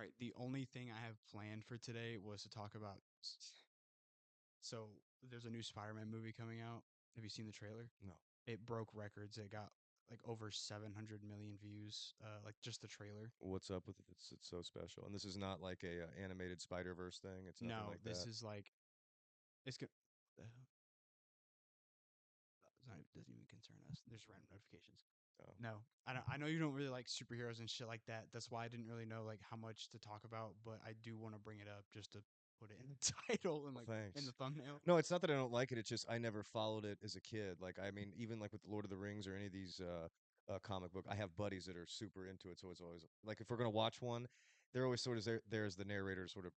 All right, the only thing I have planned for today was to talk about. So there's a new Spider-Man movie coming out. Have you seen the trailer? No. It broke records. It got like over 700 million views. Like just the trailer. What's up with it? It's so special. And this is not like a animated Spider-Verse thing. It's nothing No, like this that. is like it's good. Doesn't even concern us. There's random notifications. Oh, No, I don't. I know you don't really like superheroes and shit like that. That's why I didn't really know like how much to talk about. But I do want to bring it up just to put it in the title and well, like in the thanks. thumbnail. No, it's not that I don't like it. It's just I never followed it as a kid. Like, I mean, even like with Lord of the Rings or any of these comic book, I have buddies that are super into it. So it's always like if we're gonna watch one, they're always sort of there as the narrator to sort of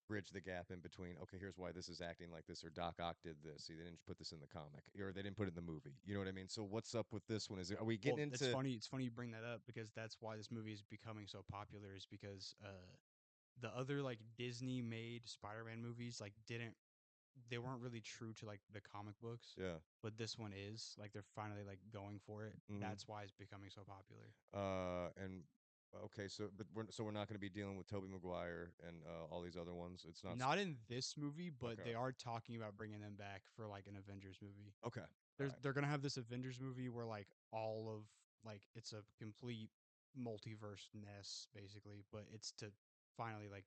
bridge the gap in between. Okay, here's why this is acting like this, or Doc Ock did this. See, they didn't put this in the comic, or they didn't put it in the movie. You know what I mean? So what's up with this one? Are we Well, getting it's into? funny. It's funny you bring that up because that's why this movie is becoming so popular. Is because the other like Disney made Spider-Man movies like didn't they weren't really true to like the comic books, Yeah. but this one is like they're finally like going for it. hmm That's why it's becoming so popular. And okay, so we're not going to be dealing with Tobey Maguire and all these other ones. It's not Not in this movie, but okay. they are talking about bringing them back for like an Avengers movie. Okay. All There's right. they're gonna have this Avengers movie where like all of like it's a complete multiverse ness basically, but it's to finally like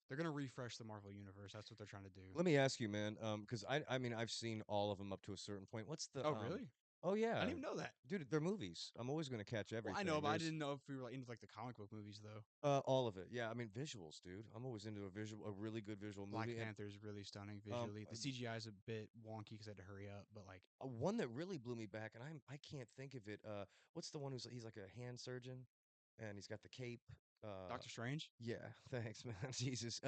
they're gonna refresh the Marvel universe. That's what they're trying to do. Let me ask you, man, because I mean I've seen all of them up to a certain point. What's the Oh really? Oh I yeah, didn't even know that. dude, they're movies. I'm always going to catch Well, I know, everything. but I There's didn't know if we were like into like the comic book movies though. all of it. Yeah, I mean visuals, dude. I'm always into a really good visual Black movie, and Panther is really stunning um, visually. The CGI is a bit wonky because I had to hurry up, but like one that really blew me back, and I can't think of it. What's the one he's like a hand surgeon, and he's got the cape. Uh, Doctor Strange yeah, thanks, man. Jesus,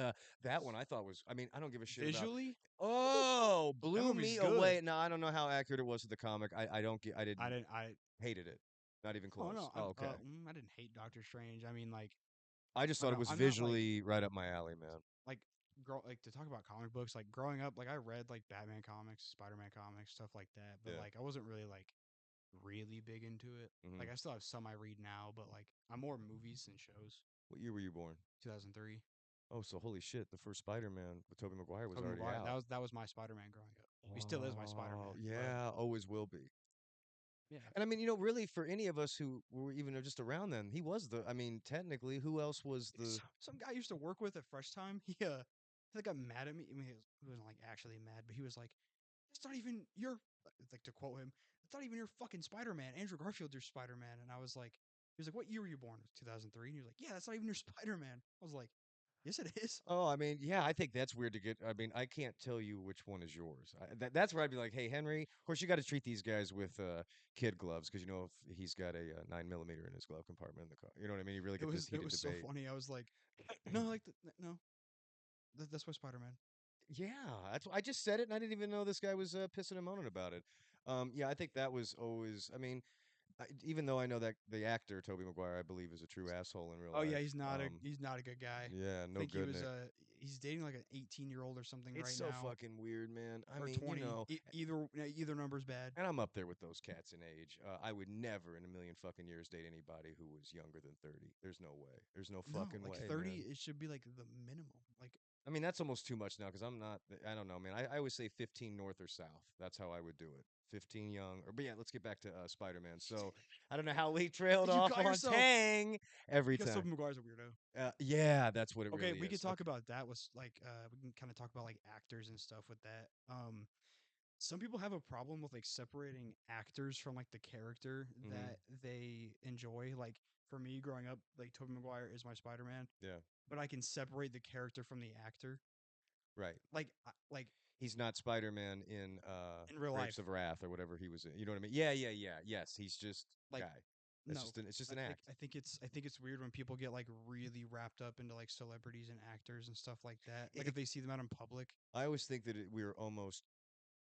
that one I thought was. I mean, I don't give a shit about. visually, Oh, that blew movie's me good. away. No, I don't know how accurate it was to the comic. I don't get. I I didn't didn't. I hated it. Not even Oh close. no, Oh, okay. I didn't hate Doctor Strange. I mean, like I just I don't thought it know. was I'm not like visually right up my alley, man. like to talk about comic books. Like growing up, like I read like Batman comics, Spider Man comics, stuff like that. But Yeah. like I wasn't really like really big into it. hmm Like I still have some I read now, but like I'm more movies than shows. What year were you born? 2003. Oh, so holy shit, the first Spider-Man with Tobey Maguire was Tobey already Maguire. out. That was my Spider Man growing up. He still is my Spider Oh, Man, but yeah, always will be. yeah. And I mean, really, for any of us who were even just around then, he was I mean, technically, who else was the, Some guy I used to work with at Fresh Time. He like got mad at me. I mean, he wasn't like actually mad, but he was like, "It's not even your." Like to quote him, "It's not even your fucking Spider Man. Andrew Garfield's your Spider Man." And I was like, he was like, "What year were you born?" 2003. And he was like, "Yeah, that's not even your Spider Man." I was like, "Yes, it is." oh, I mean, yeah, I think that's weird to get. I mean, I can't tell you which one is yours. That's where I'd be like, hey, Henry, of course, you got to treat these guys with kid gloves because, if he's got a 9 millimeter in his glove compartment in the car, you know what I mean? You really get this It heated was so debate. funny. I was like, "No, like no, that's why Spider Man." Yeah, I just said it, and I didn't even know this guy was pissing and moaning about it. Yeah, I think that was always. I mean, even though I know that the actor Toby Maguire, I believe, is a true asshole in real Oh yeah, life. he's not a good guy. Yeah, I no think he good, was Nick. he's dating like an 18-year-old or something It's right so now, fucking weird, man. I or mean, 20. Either number's bad. and I'm up there with those cats in age. I would never in a million fucking years date anybody who was younger than 30. There's no way. There's no No, fucking like way, 30, man. it should be like the minimum. Like I mean, that's almost too much now because I'm not. I don't know, man. I always say 15 north or south. That's how I would do it. 15 young, but yeah, let's get back to Spider-Man. So I don't know how we trailed you off got on yourself Tang every because time. Tobey Maguire's a weirdo. Yeah, that's what it Okay, really we could is. talk Okay. about that. Was like we can kind of talk about like actors and stuff with that. Some people have a problem with like separating actors from like the character hmm that they enjoy. Like for me, growing up, like Tobey Maguire is my Spider Man, Yeah. but I can separate the character from the actor. Right. Like He's not Spider-Man in in real Grapes life. of Wrath or whatever he was in. You know what I mean? Yeah, yeah, yeah. Yes, he's just Like guy. That's no, it's just an like act. I think it's weird when people get like really wrapped up into like celebrities and actors and stuff like that. Like It, if they see them out in public. I always think that we're almost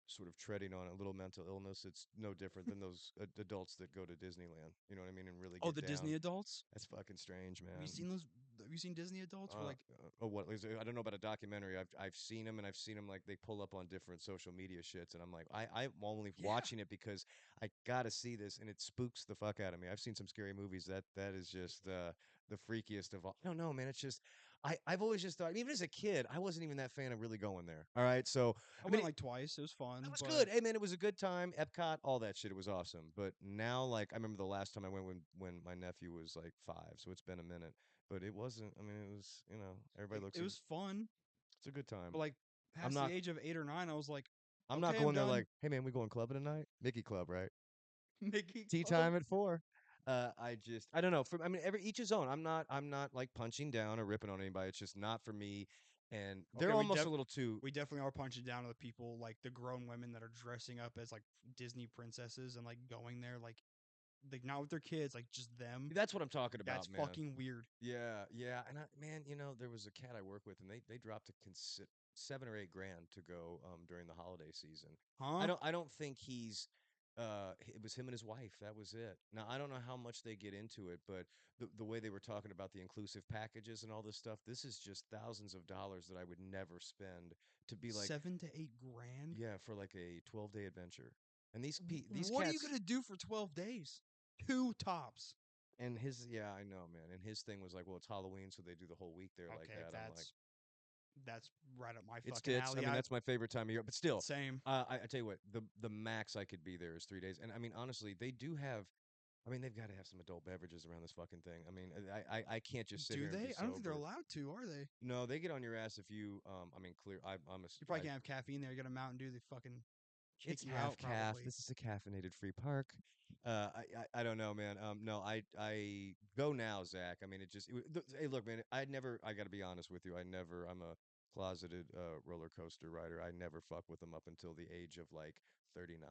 sort of treading on a little mental illness. It's no different than those adults that go to Disneyland. You know what I mean? And really Oh, get the Disney down. adults. That's fucking strange, Have you man. seen those? Have you seen Disney adults? Where like Oh, what is it? I don't know about a documentary. I've seen them, and I've seen them like they pull up on different social media shits, and I'm like, I'm only yeah, watching it because I gotta see this, and it spooks the fuck out of me. I've seen some scary movies that is just the freakiest of all. I don't know, man. It's just I've always just thought, even as a kid, I wasn't even that fan of really going there. All right, so I I mean, went like twice. It was it fun, was but good. Hey, man, it was a good time. Epcot, all that shit, it was awesome. But now, like, I remember the last time I went when my nephew was like 5, so it's been a minute. But it wasn't. I mean, it was, everybody looks. it was fun. It's a good time. But like I'm past the not. age of 8 or 9, I was like, I'm not okay, I'm going there done. like, hey man, we going clubbing tonight? Mickey Club, right? Mickey Tea Club. time at 4. I don't know. I mean, every each his own. I'm not like punching down or ripping on anybody. It's just not for me. And Okay, they're almost a little too. we definitely are punching down to the people like the grown women that are dressing up as like Disney princesses and like going there like not with their kids, like just them. That's what I'm talking That's about, man. fucking weird. Yeah, yeah. And man, there was a cat I work with, and they dropped a 7 or 8 grand to go during the holiday season. Huh? I don't think he's it was him and his wife. That was it. Now I don't know how much they get into it, but the way they were talking about the inclusive packages and all this stuff, this is just thousands of dollars that I would never spend to be like, 7 to 8 grand? yeah, for like a 12-day adventure. And these What are you cats gonna do for 12 days? Two tops. and his yeah, I know, man. And his thing was like, well, it's Halloween, so they do the whole week there like Okay, that. I'm like, that's right up my it's fucking tits. I alley. mean, I that's my favorite time of year. But still, same. I tell you what, the max I could be there is 3 days. And I mean, honestly, they do have. I mean, they've got to have some adult beverages around this fucking thing. I mean, I can't just sit Do here and be they? I don't think they're sober. allowed to, are they? No, they get on your ass if you. I mean, clear. You probably can't have caffeine there. You got a Mountain Dew, they fucking It's kick you half out calf. probably. This is a caffeinated free park. I don't know, man. No, I go now, Zach. I mean, hey, look, man. I never. I got to be honest with you. I never. I'm a closeted roller coaster rider. I never fuck with them up until the age of like 39.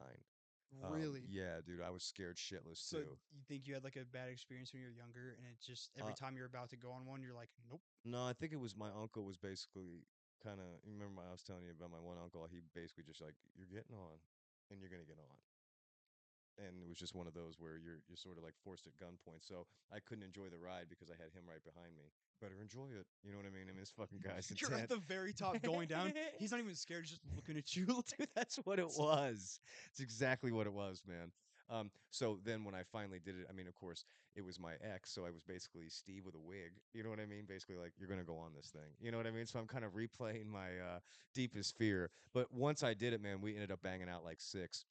Really? Yeah, dude. I was scared shitless So too. you think you had like a bad experience when you were younger, and it just every Uh, time you're about to go on one, you're like, nope. no, I think it was my uncle was basically kind of. You remember I was telling you about my one uncle? He basically just like, you're getting on, and you're gonna get on. And it was just one of those where you're sort of like forced at gunpoint. So I couldn't enjoy the ride because I had him right behind me. Better enjoy it. You know what I mean? I mean, this fucking guy's You're at intent. the very top going down. He's not even scared, he's just looking at you. Dude, that's what it was. It's exactly what it was, man. So then when I finally did it, I mean, of course, it was my ex, so I was basically Steve with a wig. You know what I mean? Basically, like, you're gonna go on this thing. You know what I mean? So I'm kind of replaying my deepest fear. But once I did it, man, we ended up banging out like six.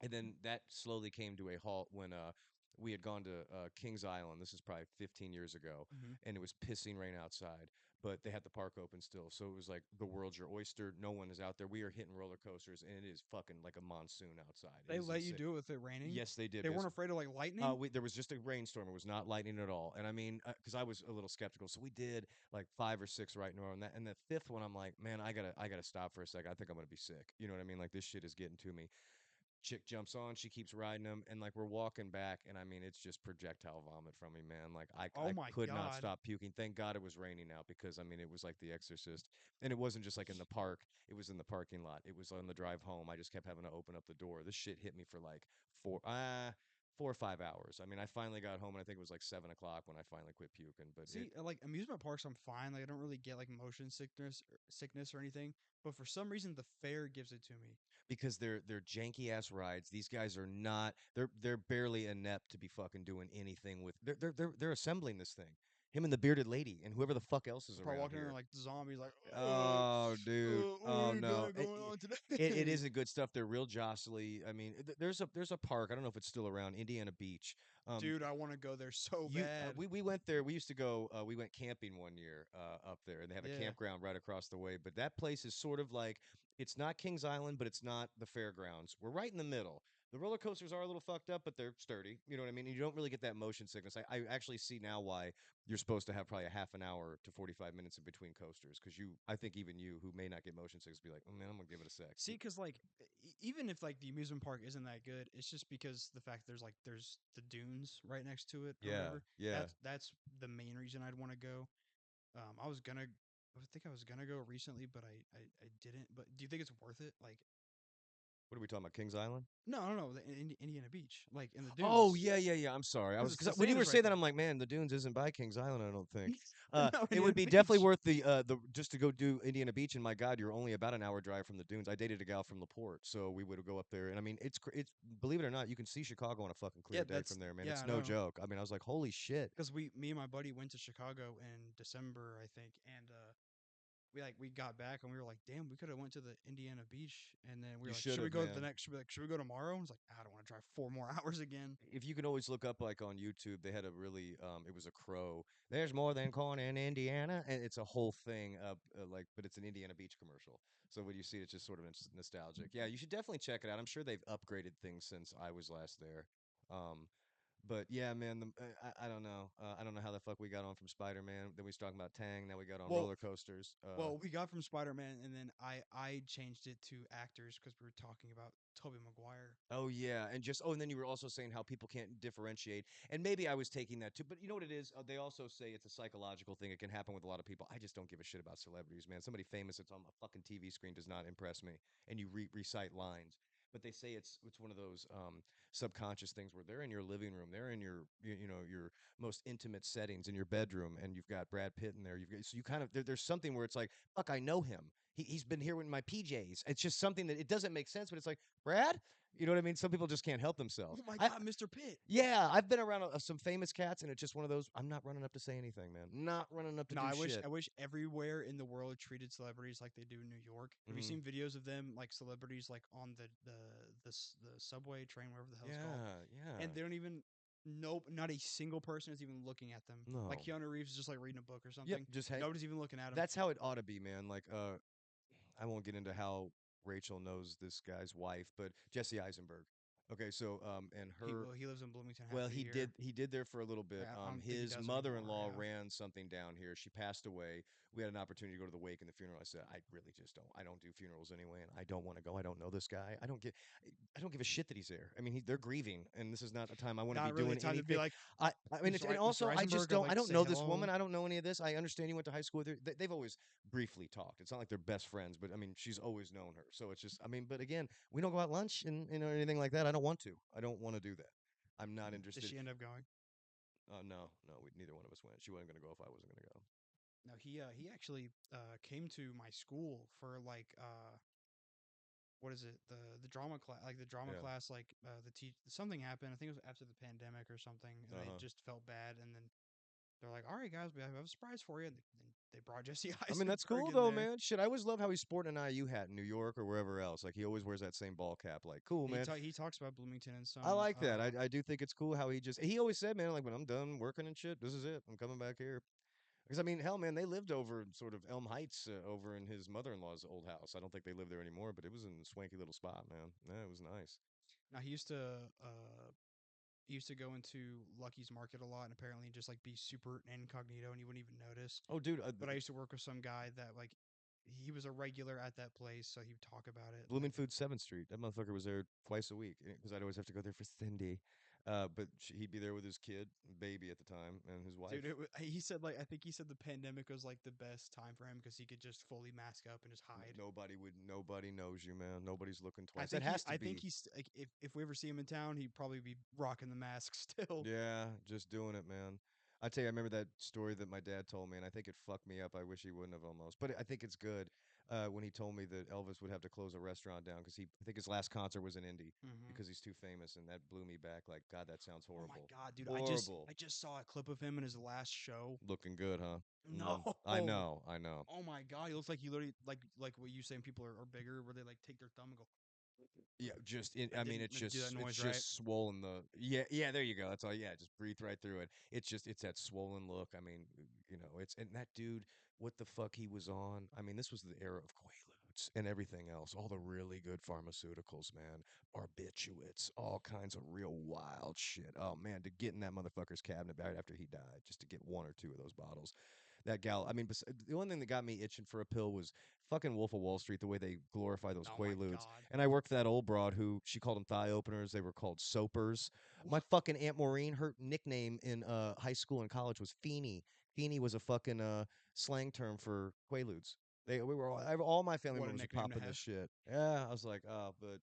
And then that slowly came to a halt when we had gone to Kings Island. This is probably 15 years ago, Hmm. and it was pissing rain outside, but they had the park open still. So it was like the world's your oyster. No one is out there. We are hitting roller coasters, and it is fucking like a monsoon outside. It They is let you insane. do it with it raining. Yes, they did. They weren't afraid of like lightning. There was just a rainstorm. It was not lightning at all. And I mean, because I was a little skeptical, so we did like 5 or 6 right in a row. And the fifth one, I'm like, man, I gotta stop for a second. I think I'm gonna be sick. You know what I mean? Like, this shit is getting to me. Chick jumps on, she keeps riding him, and like we're walking back, and I mean, it's just projectile vomit from me, man. Like Oh I my could not god. stop puking. Thank God it was raining out, because I mean, it was like The Exorcist. And it wasn't just like in the park, it was in the parking lot, it was on the drive home. I just kept having to open up the door. This shit hit me for like 4 or 5 hours. I mean, I finally got home, and I think it was like 7 o'clock when I finally quit puking. But it See, like amusement parks, I'm fine. Like I don't really get like motion sickness or anything. But for some reason, the fair gives it to me. Because they're janky ass rides. These guys are not. They're barely inept to be fucking doing anything with. They're assembling this thing. Him and the bearded lady and whoever the fuck else is They're probably around walking in there here. like zombies, like, Oh, dude. what Oh we no. got going on It today? isn't good stuff. They're real jostly. I mean, there's a park. I don't know if it's still around. Indiana Beach. Um, Dude, I want to go there so you bad. we went there. We used to go. We went camping one year up there, and they have a Yeah. campground right across the way. But that place is sort of like, it's not Kings Island, but it's not the fairgrounds. We're right in the middle. The roller coasters are a little fucked up, but they're sturdy. You know what I mean? And you don't really get that motion sickness. I actually see now why you're supposed to have probably a half an hour to 45 minutes in between coasters, because I think even you who may not get motion sickness be like, oh man, I'm gonna give it a sec. See, because like even if like the amusement park isn't that good, it's just because the fact there's the dunes right next to it or Yeah, whatever. yeah. That's the main reason I'd want to go. I think I was gonna go recently, but I didn't. But do you think it's worth it? Like, What are we talking about? Kings Island? No, no, no, the Indiana Beach, like in the Oh dunes, yeah, yeah, yeah. I'm sorry. I was because because the when you sand were is right saying that, there. I'm like, man, the Dunes isn't by Kings Island. I don't think. No, It would Indiana be definitely Beach. worth the just to go do Indiana Beach. And my God, you're only about an hour drive from the Dunes. I dated a gal from LaPorte, so we would go up there. And I mean, it's believe it or not, you can see Chicago on a fucking clear Yeah, day from that's there, man. yeah, It's I no know. joke. I mean, I was like, holy shit. Because me and my buddy went to Chicago in December, I think, and we got back and we were like, damn, we could have went to the Indiana Beach, and then we You were like, should should we have, go to the man. next? Should we go tomorrow? I was like, I don't want to drive 4 more hours again. If you can always look up like on YouTube, they had a really it was a crow. There's more than corn in Indiana, and it's a whole thing like, but it's an Indiana Beach commercial. So when you see it, it's just sort of nostalgic. Yeah, you should definitely check it out. I'm sure they've upgraded things since I was last there. Um, but yeah, man, I don't know. I don't know how the fuck we got on from Spider-Man. Then we was talking about Tang. Now we got on Well, roller coasters. we got from Spider Man, and then I changed it to actors because we were talking about Tobey Maguire. Oh yeah, and just and then you were also saying how people can't differentiate, and maybe I was taking that too. But you know what it is? They also say it's a psychological thing. It can happen with a lot of people. I just don't give a shit about celebrities, man. Somebody famous that's on a fucking TV screen does not impress me, and you recite lines. But they say it's one of those subconscious things where they're in your living room, they're in your you know your most intimate settings in your bedroom, and you've got Brad Pitt in there. You've got, so you kind of there's something where it's like, fuck, I know him. He's been here in my PJs. It's just something that it doesn't make sense, but it's like Brad. You know what I mean? Some people just can't help themselves. Oh my I God, Mr. Pitt. Yeah, I've been around some famous cats, and it's just one of those. I'm not running up to say anything, man. Not running up to No, do shit. I wish everywhere in the world treated celebrities like they do in New York. Have you Hmm. seen videos of them like celebrities like on the subway train, whatever the hell it's called, Yeah, and yeah. they don't even nope, not a single person is even looking at them. Like No. Keanu Reeves is just like reading a book or Yep. something. Just hey, Nobody's even looking at him. that's how it ought to be, man. Like, I won't get into how Rachel knows this guy's wife, but Jesse Eisenberg. Okay, so and her He lives in Bloomington half well, the year. he did there for a little Like, bit. I don't think he His does anymore. mother-in-law Yeah. ran something down here. She passed away. We had an opportunity to go to the wake and the funeral. I said, I really just don't. I don't do funerals anyway, and I don't want to go. I don't know this guy. I don't give a shit that he's there. I mean, they're grieving, and this is not a time I want to be Not really a doing time to be anything. like, I mean, and Mr. also, I just Eisenberg. I'd don't. like I to don't say know this woman. hello. I don't know any of this. I understand you went to high school with her. They've always briefly talked. It's not like they're best friends, but I mean, she's always known her. So it's just, I mean, but again, we don't go out lunch and anything like that. I don't want to. I don't want to do that. I'm not Did interested. she end up going? No, no, neither one of us went. She wasn't going to go if I wasn't going to go. No, he actually came to my school for like what is it, the drama class, like the drama Yeah. class, like the teach something happened. I think it was after the pandemic or something, and Uh they huh. just felt bad, and then they're like, all right guys, we have a surprise for you, and they brought Jesse I mean, that's Eisenberg cool in though, there. man. Shit, I always love how he's sporting an IU hat in New York or wherever else. Like he always wears that same ball cap. Like, cool, man. He talks about Bloomington and I some like that. I do think it's cool how he always said, man, like when I'm done working and shit, this is it. I'm coming back here. Because I mean, hell, man, they lived over in sort of Elm Heights, over in his mother-in-law's old house. I don't think they live there anymore, but it was in a swanky little spot, man. Yeah, it was nice. now he used to go into Lucky's Market a lot and apparently just like be super incognito and you wouldn't even notice. Oh, dude, But I used to work with some guy that like he was a regular at that place, so he would talk about it. Blooming Food 7th Street. That motherfucker was there twice a week because I'd always have to go there for Cindy. But he'd be there with his kid, baby at the time, and his Dude, wife. he said like I think he said the pandemic was like the best time for him because he could just fully mask up and just hide. Nobody knows you, man. Nobody's looking twice. That has to I think be. he's like if we ever see him in town, he'd probably be rocking the mask still. Yeah, just doing it, man. I tell you, I remember that story that my dad told me, and I think it fucked me up. I wish he wouldn't have almost, but I think it's good. When he told me that Elvis would have to close a restaurant down because I think his last concert was in Indy Hmm. because he's too famous, and that blew me back. Like, God, that sounds Oh my horrible. god, dude! Horrible. I just saw a clip of him in his last show. Looking good, huh? No. I know, I know. Oh my god, he looks like he literally like what you saying people are bigger, where they like take their thumb and go. Yeah, I I mean, didn't do that it's noise right. just swollen yeah, there you go. That's all. Yeah, just breathe right through it. It's that swollen look. I mean, it's and that dude, what the fuck he was on. I mean, this was the era of Quaaludes and everything else. All the really good pharmaceuticals, man, barbiturates, all kinds of real wild shit. Oh man, to get in that motherfucker's cabinet right after he died, just to get one or two of those bottles. That gal. I mean, the only thing that got me itching for a pill was fucking Wolf of Wall Street. The way they glorify those Oh my Quaaludes. god. And I worked for that old broad who she called them thigh openers. They were called soapers. My fucking Aunt Maureen, her nickname in high school and college was Feeny. Feeny was a fucking slang term for Quaaludes. We were all my family What a members were nickname to popping this have. shit. Yeah, I was like, oh, but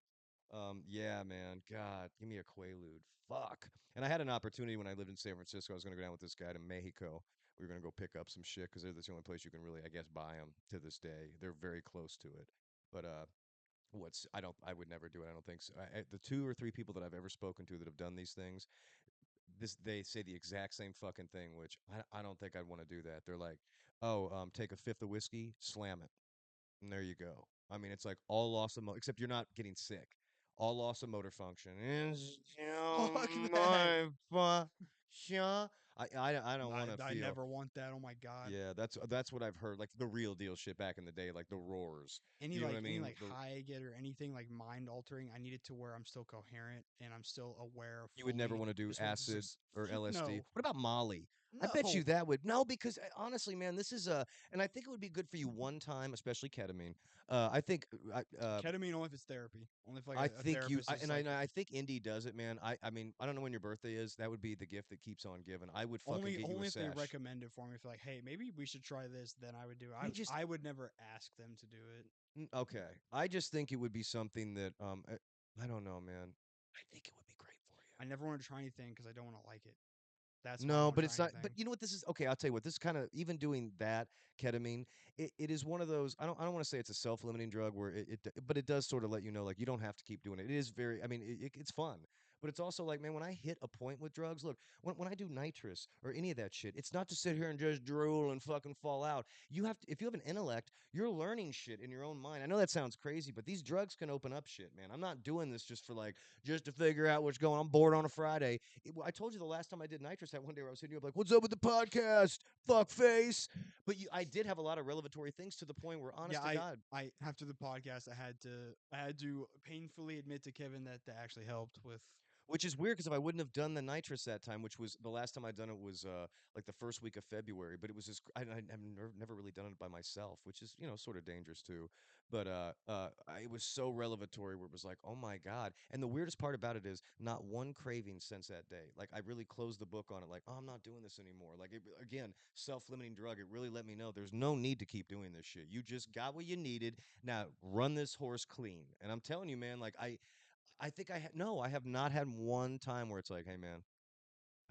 Yeah, man. God, give me a Quaalude. Fuck. And I had an opportunity when I lived in San Francisco. I was going to go down with this guy to Mexico. We were going to go pick up some shit because that's the only place you can really, I guess, buy them to this day. They're very close to it. But I would never do it. I don't think so. The two or three people that I've ever spoken to that have done these things, they say the exact same fucking thing, which I don't think I'd want to do that. They're like, oh, take a fifth of whiskey, slam it. And there you go. I mean, it's like all loss of except you're not getting sick. All loss of motor function is Fuck that. my function. I don't want to I feel. never want that. Oh my god. Yeah, that's what I've heard. Like the real deal shit back in the day, like the roars. You know what I Any mean? The high I get or anything like mind altering, I need it to where I'm still coherent and I'm still aware You would never fully. want to do Just what this acid is. or Fuck LSD. no. What about Molly? I bet you No. that would no, because honestly, man, this is and I think it would be good for you one time, especially ketamine. I think Ketamine only if it's therapy. Only if like I a think therapist is like I think Indy does it, man. I mean, I don't know when your birthday is. That would be the gift that keeps on giving. I would fucking get you a only if they sesh. recommend it for me. If like, hey, maybe we should try this, then I would do it. I just I would never ask them to do it. okay. I just think it would be something that I don't know, man. I think it would be great for you. I never want to try anything because I don't want to like it. That's why I don't No, want to but try it's not. But anything. you know what this is? Okay, I'll tell you what. This kind of even doing that ketamine, it is one of those. I don't want to say it's a self-limiting drug where but it does sort of let you know like you don't have to keep doing it. It is very. I mean, it's fun, but it's also like man, when I hit a point with drugs, look, when I do nitrous or any of that shit, it's not to sit here and just drool and fucking fall out. You have to if you have an intellect, you're learning shit in your own mind. I know that sounds crazy, but these drugs can open up shit, man. I'm not doing this just for like just to figure out what's going on. I'm bored on a Friday. I told you the last time I did nitrous that one day where I was hitting you up like, "What's up with the podcast? Fuck face." But I did have a lot of revelatory things to the point where, honest Yeah, to God, I after the podcast, I had to painfully admit to Kevin that that actually helped with. which is weird because if I wouldn't have done the nitrous that time, which was the last time I'd done it was like the first week of February, but it was just I've never really done it by myself, which is sort of dangerous too. But it was so revelatory where it was like, oh my god! And the weirdest part about it is not one craving since that day. Like I really closed the book on it. Like oh, I'm not doing this anymore. Like again, self-limiting drug. It really let me know there's no need to keep doing this shit. You just got what you needed. Now run this horse clean. And I'm telling you, man, like I think no, I have not had one time where it's like, "Hey, man,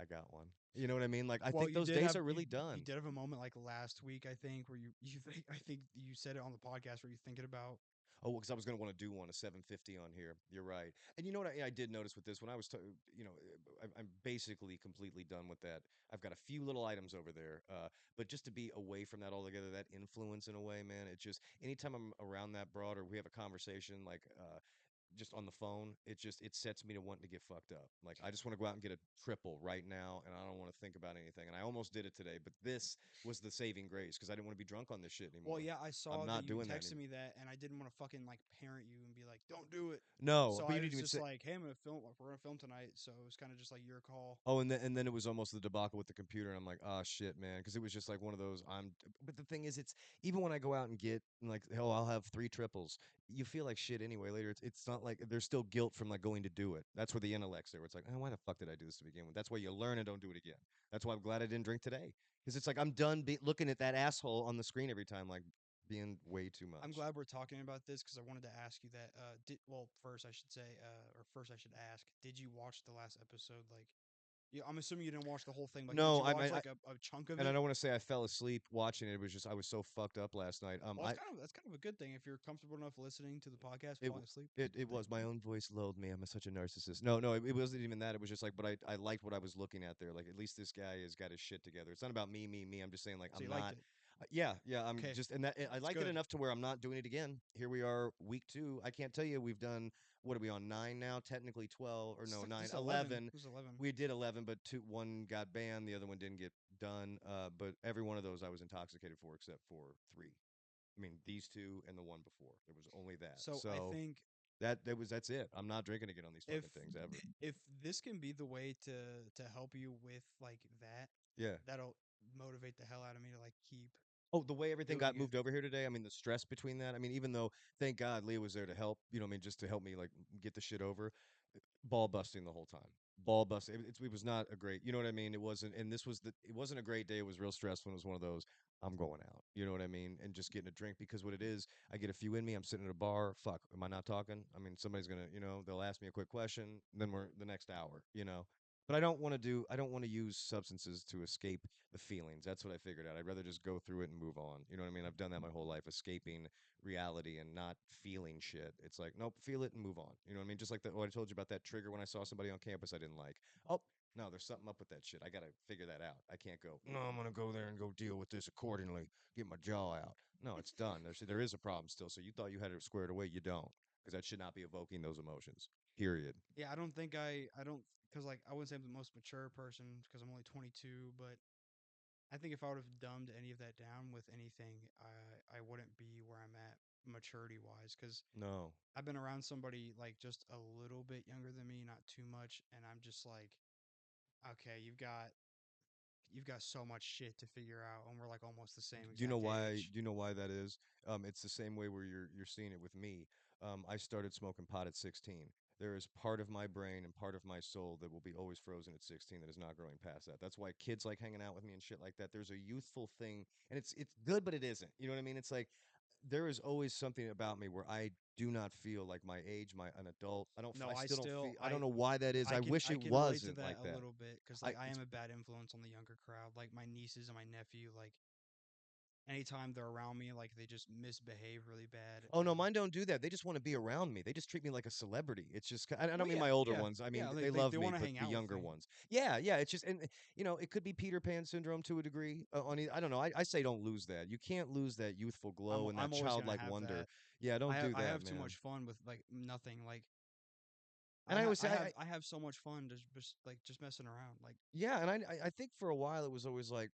I got one." You know what I mean? Like, I Well, think those days are really you done. did have a moment like last week, I think, where you think I think you said it on the podcast where you thinking about. Oh, because I was going to want to do one a 750 on here. You're right. And you know what I did notice with this when I was, I'm basically completely done with that. I've got a few little items over there, but just to be away from that altogether, that influence in a way, man. It just anytime I'm around that broad or we have a conversation, like just on the phone, it sets me to wanting to get fucked up. Like I just want to go out and get a triple right now, and I don't want to think about anything. And I almost did it today, but this was the saving grace because I didn't want to be drunk on this shit Well, anymore. yeah, I I'm saw that not you doing that texted anymore. me that, and I didn't want to fucking like parent you and be like, "Don't do it." No, So but I you didn't was even just say. like, "Hey, I'm gonna film. We're gonna film tonight." So it was kind of just like your call. Oh, and then it was almost the debacle with the computer. And I'm like, oh shit, man, because it was just like one of those. But the thing is, it's even when I go out and get like, hell, I'll have three triples. You feel like shit anyway later. It's not like there's still guilt from like going to do it. That's where the intellect's there. Where it's like, oh, why the fuck did I do this to begin with? That's why you learn and don't do it again. That's why I'm glad I didn't drink today because it's like I'm done looking at that asshole on the screen every time, like being way too I'm much. glad we're talking about this because I wanted to ask you that. Well, first I should say, or first I should ask, did you watch the last episode? Like, yeah, I'm assuming you didn't watch the whole thing. Like, did No, you watch like a chunk of and I it? don't want to say I fell asleep watching it. It was just I was so fucked up last night. Well, that's kind of a good thing if you're comfortable enough listening to the podcast, It falling asleep. That's a it good thing. was my own voice lulled me. I'm such a narcissist. No, no, it wasn't even that. It was just like, but I liked what I was looking at there. Like, at least this guy has got his shit together. It's not about me, me, me. I'm just saying, like, So I'm you liked not. it. Yeah, yeah. I'm Okay, just, and that I that's liked it good. enough to where I'm not doing it again. Here we are, week two. I can't tell you. We've done what are we on 9 now? Technically 12 or no This 9, is 11. 11. This is 11. We did 11, but one got banned. The other one didn't get done. But every one of those I was intoxicated for, except for three. I mean, these two and the one before. There was only that. So I So think that's it. I'm not drinking again on these if fucking things ever. if this can be the way to help you with like that, Yeah. that'll motivate the hell out of me to like keep Oh, the way everything got doing it. moved over here today. I mean, the stress between that. I mean, even though thank God Leah was there to help, what I mean, just to help me like get the shit over. Ball busting the whole time. ball bust. It was not a great, you know what I mean? It wasn't, and it wasn't a great day. It was real stressful. It was one of those, I'm going out, you know what I mean? And just getting a drink because what it is, I get a few in me. I'm sitting at a bar. Fuck, am I not talking? I mean, somebody's gonna, they'll ask me a quick question. Then we're the next hour, you know. But I don't want to use substances to escape the feelings. That's what I figured out. I'd rather just go through it and move on. You know what I mean? I've done that my whole life, escaping reality and not feeling shit. It's like, nope, feel it and move on. You know what I mean? Just like what I told you about that trigger when I saw somebody on campus I didn't like. Oh, no, there's something up with that shit. I got to figure that out. I can't go, no, I'm going to go there and go deal with this accordingly, get my jaw out. No, it's done. There is a problem still. So you thought you had it squared away. You don't. Because that should not be evoking those emotions. Period. Yeah, I don't, because like I wouldn't say I'm the most mature person because I'm only 22, but I think if I would have dumbed any of that down with anything, I wouldn't be where I'm at maturity wise. Because No. I've been around somebody like just a little bit younger than me, not too much, and I'm just like, okay, you've got so much shit to figure out, and we're like almost the same Do you know exact why? age. Do you know why that is? It's the same way where you're seeing it with me. I started smoking pot at 16. There is part of my brain and part of my soul that will be always frozen at 16 that is not growing past that. That's why kids like hanging out with me and shit like that. There's a youthful thing, and it's good, but it isn't. You know what I mean? It's like there is always something about me where I do not feel like my age, an adult. No, I I still don't still feel. I don't know why that is. I wish I it can relate to wasn't that like a that. little bit because I like I it's am a bad influence on the younger crowd. Like my nieces and my nephew, like anytime they're around me, like they just misbehave really bad. Oh, no, And mine don't do that. They just wanna be around me. They just treat me like a celebrity. It's just I well, don't mean my older yeah, ones. I yeah, mean, they they love me, want to but hang the out with younger me. ones. Yeah, yeah, it's just and, it could be Peter Pan syndrome to a degree, I don't know. I say don't lose that. You can't lose that youthful glow and that I'm always gonna childlike have wonder. that. Yeah, don't do I that, have too man. much fun with like nothing. Like And I always say I have so much fun just like just messing around. Like yeah, and I think for a while it was always like,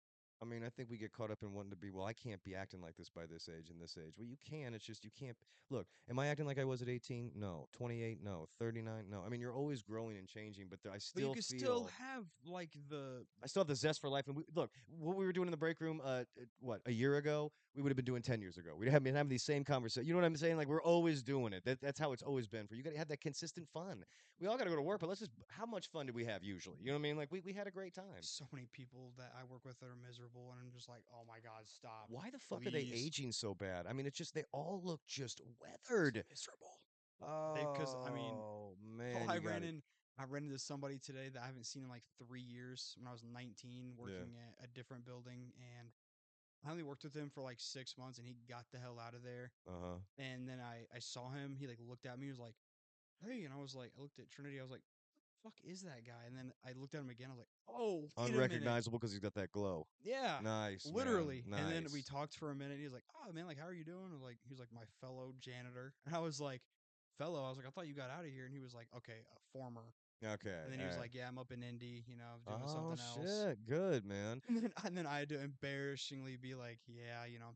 I mean, I think we get caught up in wanting to be, well, I can't be acting like this by this age and this age. Well, you can. It's just you can't. Look, am I acting like I was at 18? No. 28? No. 39? No. I mean, you're always growing and changing, but but you can still have like the I still have the zest for life. And look, what we were doing in the break room, what, a year ago, we would have been doing 10 years ago. We'd have been having these same conversations. You know what I'm saying? Like, we're always doing it. That's how it's always been for you. Got to have that consistent fun. We all got to go to work, but how much fun did we have usually? You know what I mean? Like, we had a great time. so many people that I work with that are miserable, and I'm just like, oh my god, stop, Why the fuck are they please. aging so bad? I mean, it's just, they all look just It's weathered. miserable. They because I mean, Oh, oh, man, you got it. I ran into somebody today that I haven't seen in like 3 years when I was 19 Yeah. working at a different building, and I only worked with him for like 6 months, and he got the hell out of there. Uh huh. And then I saw him. He like looked at me. He was like, "Hey," and I was like, I looked at Trinity. I was like, "Fuck is that guy?" And then I looked at him again. I was like, "Oh, wait a minute." Unrecognizable because he's got that glow. Yeah, Nice, man. literally. And then we Nice. talked for a minute. And he was like, "Oh man, like how are you doing?" I was like, he was like my fellow janitor, and I was like, "Fellow?" I was like, "I thought you got out of here." And he was like, "Okay, a former." Okay. And then All he was right. like, "Yeah, I'm up in Indy, you know, doing Oh something else." shit, good man. And then I had to embarrassingly be like, "Yeah, you know,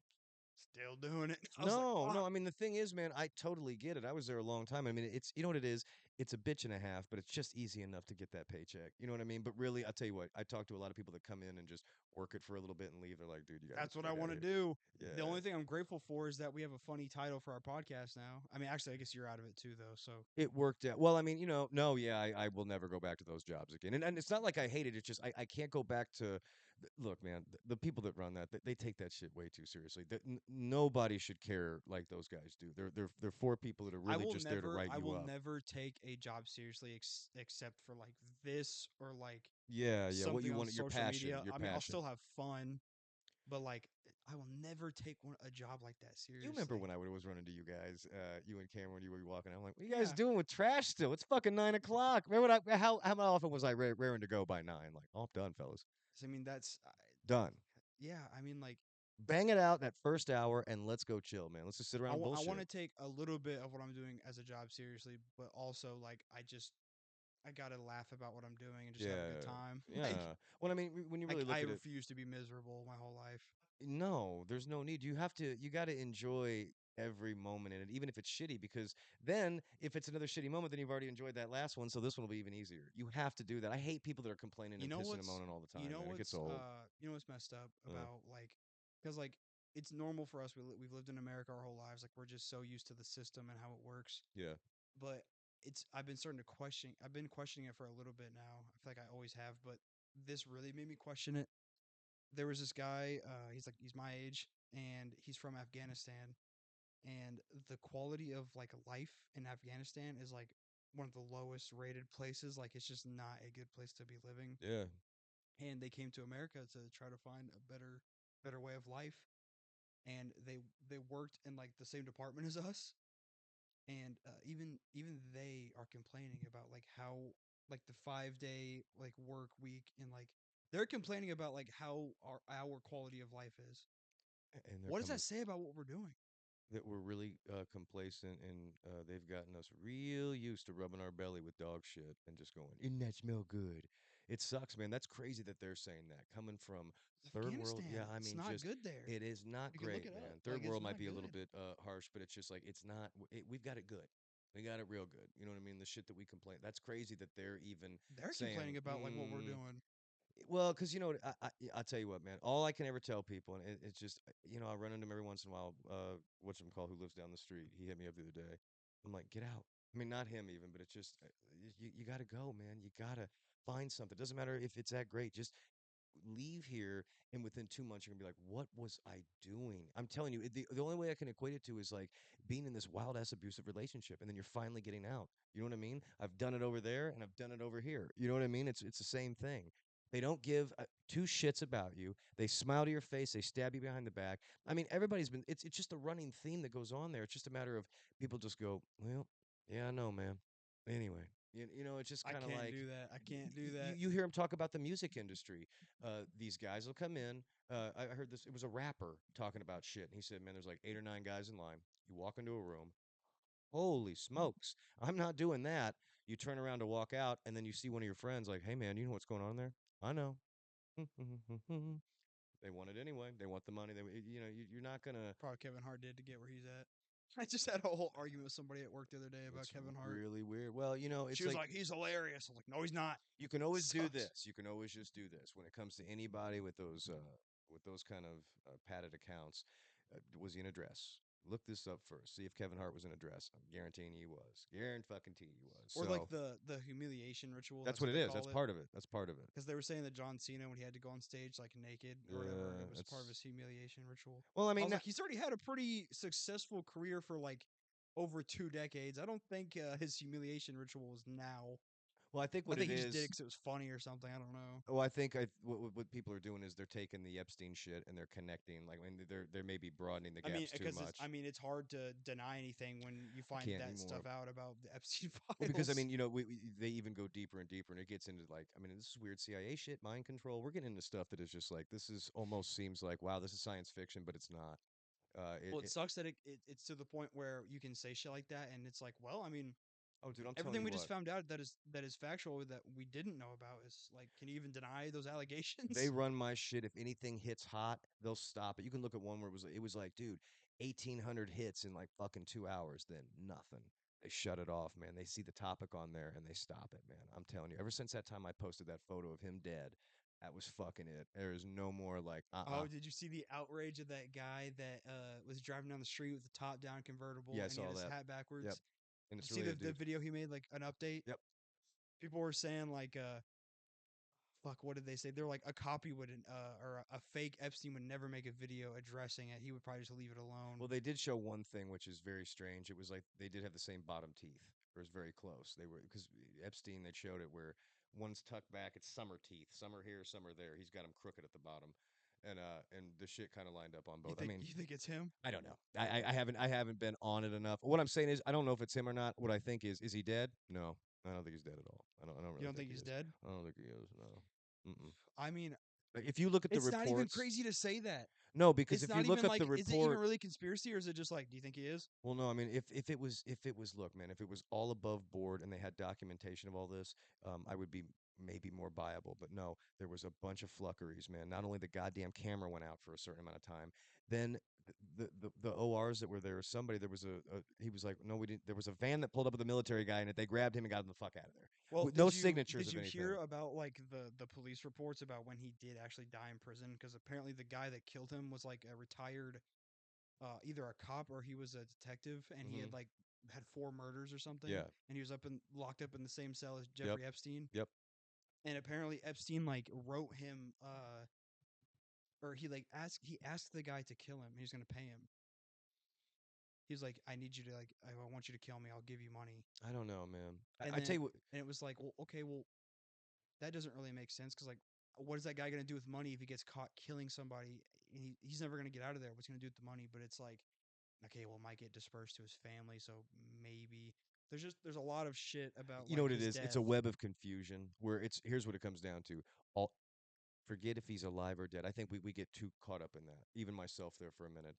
still doing it." I was like, No, no, "Fuck." I mean the thing is, man, I totally get it. I was there a long time. I mean, it's you know what it is? It's a bitch and a half, but it's just easy enough to get that paycheck. You know what I mean? But really, I'll tell you what, I talk to a lot of people that come in and just work it for a little bit and leave. They're like, dude, you gotta get That's the what I fuck out want of to here. do. The Yeah. only thing I'm grateful for is that we have a funny title for our podcast now. I mean, actually, I guess you're out of it too, though. So It worked out. Well, I mean, no, yeah, I will never go back to those jobs again. And it's not like I hate it. It's just I can't go back to look, man, the people that run that, they take that shit way too seriously. Nobody should care like those guys do. They're for people that are really just there to write I you will up. never take a job seriously except for like this or like Yeah, yeah. What something you on want, your social passion, media. your I mean, I'll passion. still have fun, but like I will never take a job like that You remember seriously. when I would was running to you guys, you and Cameron, you were walking. I'm like, what are you guys Yeah, doing with trash still? It's fucking 9 o'clock. Remember how often was I raring to go by 9? Like, oh, I'm done, fellas. so, I mean that's Done. yeah. I mean like Bang it out that first hour and let's go chill, man. Let's just sit around and I want bullshit. to take a little bit of what I'm doing as a job seriously, but also like I gotta laugh about what I'm doing and just have a good Yeah. time. Yeah. Well, I mean, when you really I look at it, refuse to be miserable my whole life. no, there's no need. You got to enjoy every moment in it, even if it's shitty, because then if it's another shitty moment, then you've already enjoyed that last one. So this one will be even easier. You have to do that. I hate people that are complaining and pissing and moaning all the time, man. It gets old. you know what's messed up Uh, about like because like it's normal for us we've lived in America our whole lives like we're just so used to the system and how it works yeah. but it's I've been starting to question. I've been questioning it for a little bit now. I feel like I always have, but this really made me question it. There was this guy. He's my age, and he's from Afghanistan. And the quality of like life in Afghanistan is like one of the lowest rated places. Like it's just not a good place to be living. Yeah. And they came to America to try to find a better way of life. And they worked in like the same department as us, and even they are complaining about like how like the 5 day like work week, and like they're complaining about like how our quality of life is. And they're What does that coming say about what we're doing? that we're really complacent, and they've gotten us real used to rubbing our belly with dog shit and just going, "Didn't that smell good?" It sucks, man. That's crazy that they're saying that coming from third world. Yeah, Afghanistan, I it's mean, not just good there. it is not You can look great, it up. man. Third Like it's world might not be a little good. bit harsh, but it's just like it's not. We've got it good. We got it real good. You know what I mean? The shit that we complain. That's crazy that they're even They're saying, complaining about like what we're doing. well, because you know, I'll tell you what, man. All I can ever tell people, and it's just, I run into him every once in a while. What's him called? Who lives down the street? He hit me up the other day. I'm like, get out. I mean, not him even, but it's just, you got to go, man. You got to find something. Doesn't matter if it's that great. Just leave here, and within 2 months you're gonna be like, what was I doing? I'm telling you, the only way I can equate it to is like being in this wild ass abusive relationship, and then you're finally getting out. You know what I mean? I've done it over there, and I've done it over here. You know what I mean? It's the same thing. They don't give two shits about you. They smile to your face. They stab you behind the back. I mean, everybody's been. It's just a running theme that goes on there. It's just a matter of people just go, well, yeah, I know, man. Anyway, it's just I kind of can't like do that. I can't do you that. you hear them talk about the music industry. These guys will come in. I heard this. It was a rapper talking about shit, and he said, "Man, there's like 8 or 9 guys in line. You walk into a room. Holy smokes! I'm not doing that. You turn around to walk out, and then you see one of your friends like, "Hey, man, you know what's going on there? I know." They want it anyway. They want the money. You're not gonna. Probably Kevin Hart did to get where he's at. I just had a whole argument with somebody at work the other day about It's Kevin Hart. really weird. Well, She it's was like like, "He's hilarious." I was like, "No, he's not." you can always do Sucks. this. You can always just do this when it comes to anybody with those kind of padded accounts. Was he in a dress? Look this up first. See if Kevin Hart was in a dress. I'm guaranteeing he was. Guaranteeing he was. Or like So the humiliation ritual. that's That's what what it they is. That's call it. part of it. That's part of it. Because they were saying that John Cena, when he had to go on stage like naked or whatever, Yeah, it was part of that's. his humiliation ritual. Well, I I mean, was like, he's already had a pretty successful career for like over 2 decades. I don't think his humiliation ritual is now. well, I think I what it think he just did it is. because it was funny or something. I don't know. Well, I think what people are doing is they're taking the Epstein shit and they're connecting. Like, I mean, they're maybe broadening the I mean, gaps too because much. it's hard to deny anything when you I find can't that anymore. stuff out about the Epstein Well, because I files. mean, they even go deeper and deeper, and it gets into like, I mean, this is weird CIA shit, mind control. We're getting into stuff that is just like this is almost seems like wow, this is science fiction, but it's not. Well, it sucks that it's to the point where you can say shit like that, and it's like, well, I mean, Oh, dude, I'm telling everything you we just what, found out that is factual that we didn't know about is like, can you even deny those they allegations? run my shit. If anything hits hot, they'll stop it. You can look at one where it was like, dude, 1,800 hits in like fucking 2 hours. Then nothing. They shut it off, man. They see the topic on there and they stop it, man. I'm telling you. Ever since that time I posted that photo of him dead, that was fucking it. There is no more like, Oh, did you see the outrage of that guy that was driving down the street with the top down Yeah, convertible I and he had saw his that. hat Yep. backwards? And You it's see really a the dude. video he made, like an update? Yep. People were saying like fuck, what did they say? They're like a copy would or a fake Epstein would never make a video addressing it. He would probably just leave it alone. Well, they did show one thing which is very strange. It was like they did have the same bottom teeth. It was very close. They were because Epstein they showed it where one's tucked back. It's summer teeth. Some are here, some are there. He's got them crooked at the bottom, and the shit kind of lined up on You both. I think mean, you think it's him? I don't know. I haven't been on it enough. What I'm saying is I don't know if it's him or not. What I think is he dead? No, I don't think he's dead at all. I don't You really don't think think he he's is. dead? I don't think he is. No. Mm-mm. I mean, Like, if you look at the it's not even reports, crazy to say that. no, because It's if you not look even up the like, is it even report, really conspiracy, or is it just like, do you think he is? well, no, I mean, if it was, look, man, if it was all above board and they had documentation of all this, I would be maybe more viable. But no, there was a bunch of fluckeries, man. Not only the goddamn camera went out for a certain amount of time, then the ORs that were there, somebody there was he was like, no, we didn't. There was a van that pulled up with a military guy in it. They grabbed him and got him the fuck out of there Well, with no signatures did of you hear anything. about like the police reports about when he did actually die in prison? Because apparently the guy that killed him was like a retired either a cop or he was a detective, and he Mhm. had four murders or something, Yeah. and he was locked up in the same cell as Yep. Jeffrey Epstein. Yep. And apparently Epstein like wrote him, or he asked the guy to kill him. He was gonna pay him. He's like, I need you to I want you to kill me. I'll give you money. I don't know, man. And I tell then you what. and it was like, well, okay, well that doesn't really make sense because like, what is that guy gonna do with money if he gets caught killing somebody? He's never gonna get out of there. What's he gonna do with the money? But it's like, okay, well, it might get dispersed to his family, so maybe there's a lot of shit about You know like what it his is? It's death. a web of confusion where it's here's what it comes down to. All forget if he's alive or dead. I think we get too caught up in that. Even myself there for a minute.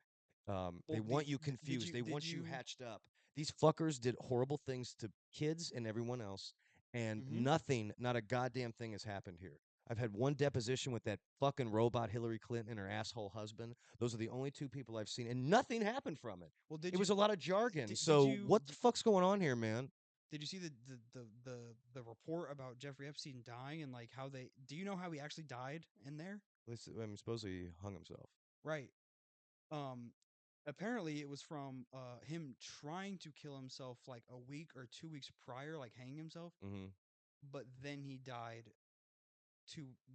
They Well, want you confused. They did want you you? hatched up. These fuckers did horrible things to kids and everyone else, and Mm-hmm. nothing, not a goddamn thing has happened here. I've had one deposition with that fucking robot Hillary Clinton and her asshole husband. Those are the only two people I've seen, and nothing happened from it. Well, It was a lot of jargon. did So you what the fuck's going on here, man? did you see the report about Jeffrey Epstein dying and like how they? Do you know how he actually died in there? Listen, I mean, supposedly he hung himself. Right. Um. Apparently, it was from him trying to kill himself like a week or 2 weeks prior, like hanging himself. Hmm. But then he died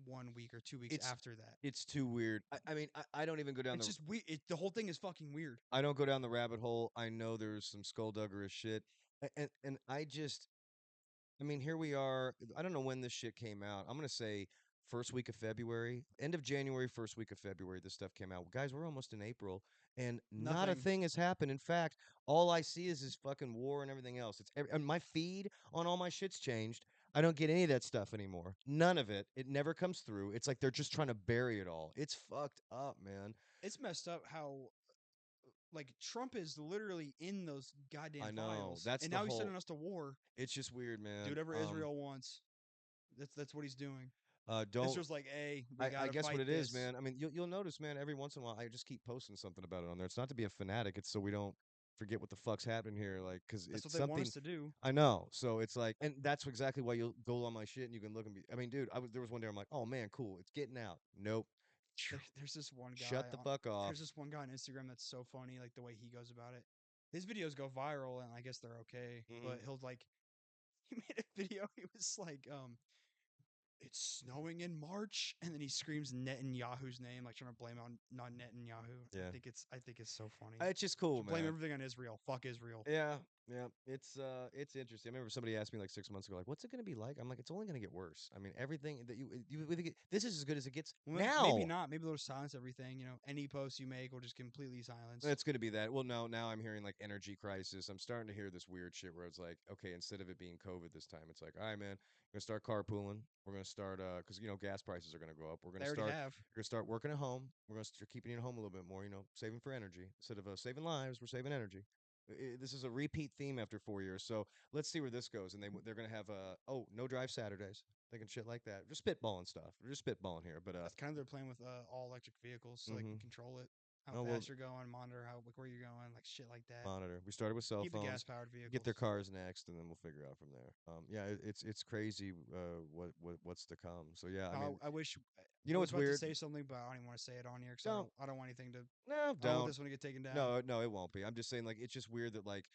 1 week or 2 weeks It's after that. it's too weird. I mean, I don't even go down It's the just we. The whole thing is fucking weird. I don't go down the rabbit hole. I know there's some skullduggerous shit, and I just I mean, here we are. I don't know when this shit came out. I'm gonna say first week of February, end of January, first week of February. This stuff came out. Guys, we're almost in April, and not a Nothing. thing has happened. In fact, all I see is this fucking war and everything else. And my feed on all my shit's changed. I don't get any of that stuff anymore. None of it. It never comes through. It's like they're just trying to bury it all. It's fucked up, man. It's messed up how like Trump is literally in those goddamn I know. files, That's and the now he's whole. sending us to war. It's just weird, Do man. whatever Israel wants. That's what he's doing. Don't Israel's like, hey, we I gotta guess what fight it is, this. man. I mean, you'll notice, man. Every once in a while, I just keep posting something about it on there. It's not to be a fanatic. It's so we don't forget what the fuck's happening here. Like, because That's what it's they want something us to do. I know. So it's like, and that's exactly why you'll go on my shit and you can look and be. I mean, dude, there was one day I'm like, oh man, cool, it's getting out. Nope. There's this one Shut guy the on. fuck off. There's this one guy on Instagram that's so funny, like the way he goes about it. His videos go viral, and I guess they're okay. Hmm. But he'll like, he made a video. He was like, it's snowing in March, and then he screams Netanyahu's name, like trying to blame on Netanyahu. Yeah, I think it's so funny. it's just cool, So blame man. everything on Israel. Fuck Israel. Yeah, yeah, it's interesting. I remember somebody asked me like 6 months ago, like, "What's it going to be like?" I'm like, "It's only going to get worse." I mean, everything that you think this is as good as it gets Well, maybe now. not. Maybe they'll silence everything. Any post you make will just completely silence. It's going to be that. Well, no, now I'm hearing like energy crisis. I'm starting to hear this weird shit where it's like, okay, instead of it being COVID this time, it's like, all right, man, we're gonna start carpooling. We're gonna start, because gas prices are gonna go up. They already have. We're gonna start working at home. We're gonna start keeping you at home a little bit more. Saving for energy instead of saving lives. We're saving energy. This is a repeat theme after 4 years. So let's see where this goes. And they're gonna have no drive Saturdays, thinking shit like that. Just spitballing stuff. We're just spitballing here, but That's kind of their plan with all electric vehicles, so they mm-hmm. can control it, how Oh well, fast you're going, monitor how where you're going, like shit like that. monitor. We started with cell Keep the gas phones, powered get vehicles. their cars next, and then we'll figure out from there. Yeah, it's crazy. What's to come? So yeah, I mean, I wish you I know was what's about to weird? say something, but I don't even want to say it on here because Don't I don't want anything to. no, I don't want don't this one to get taken down. no, it won't be. I'm just saying, like, it's just weird that like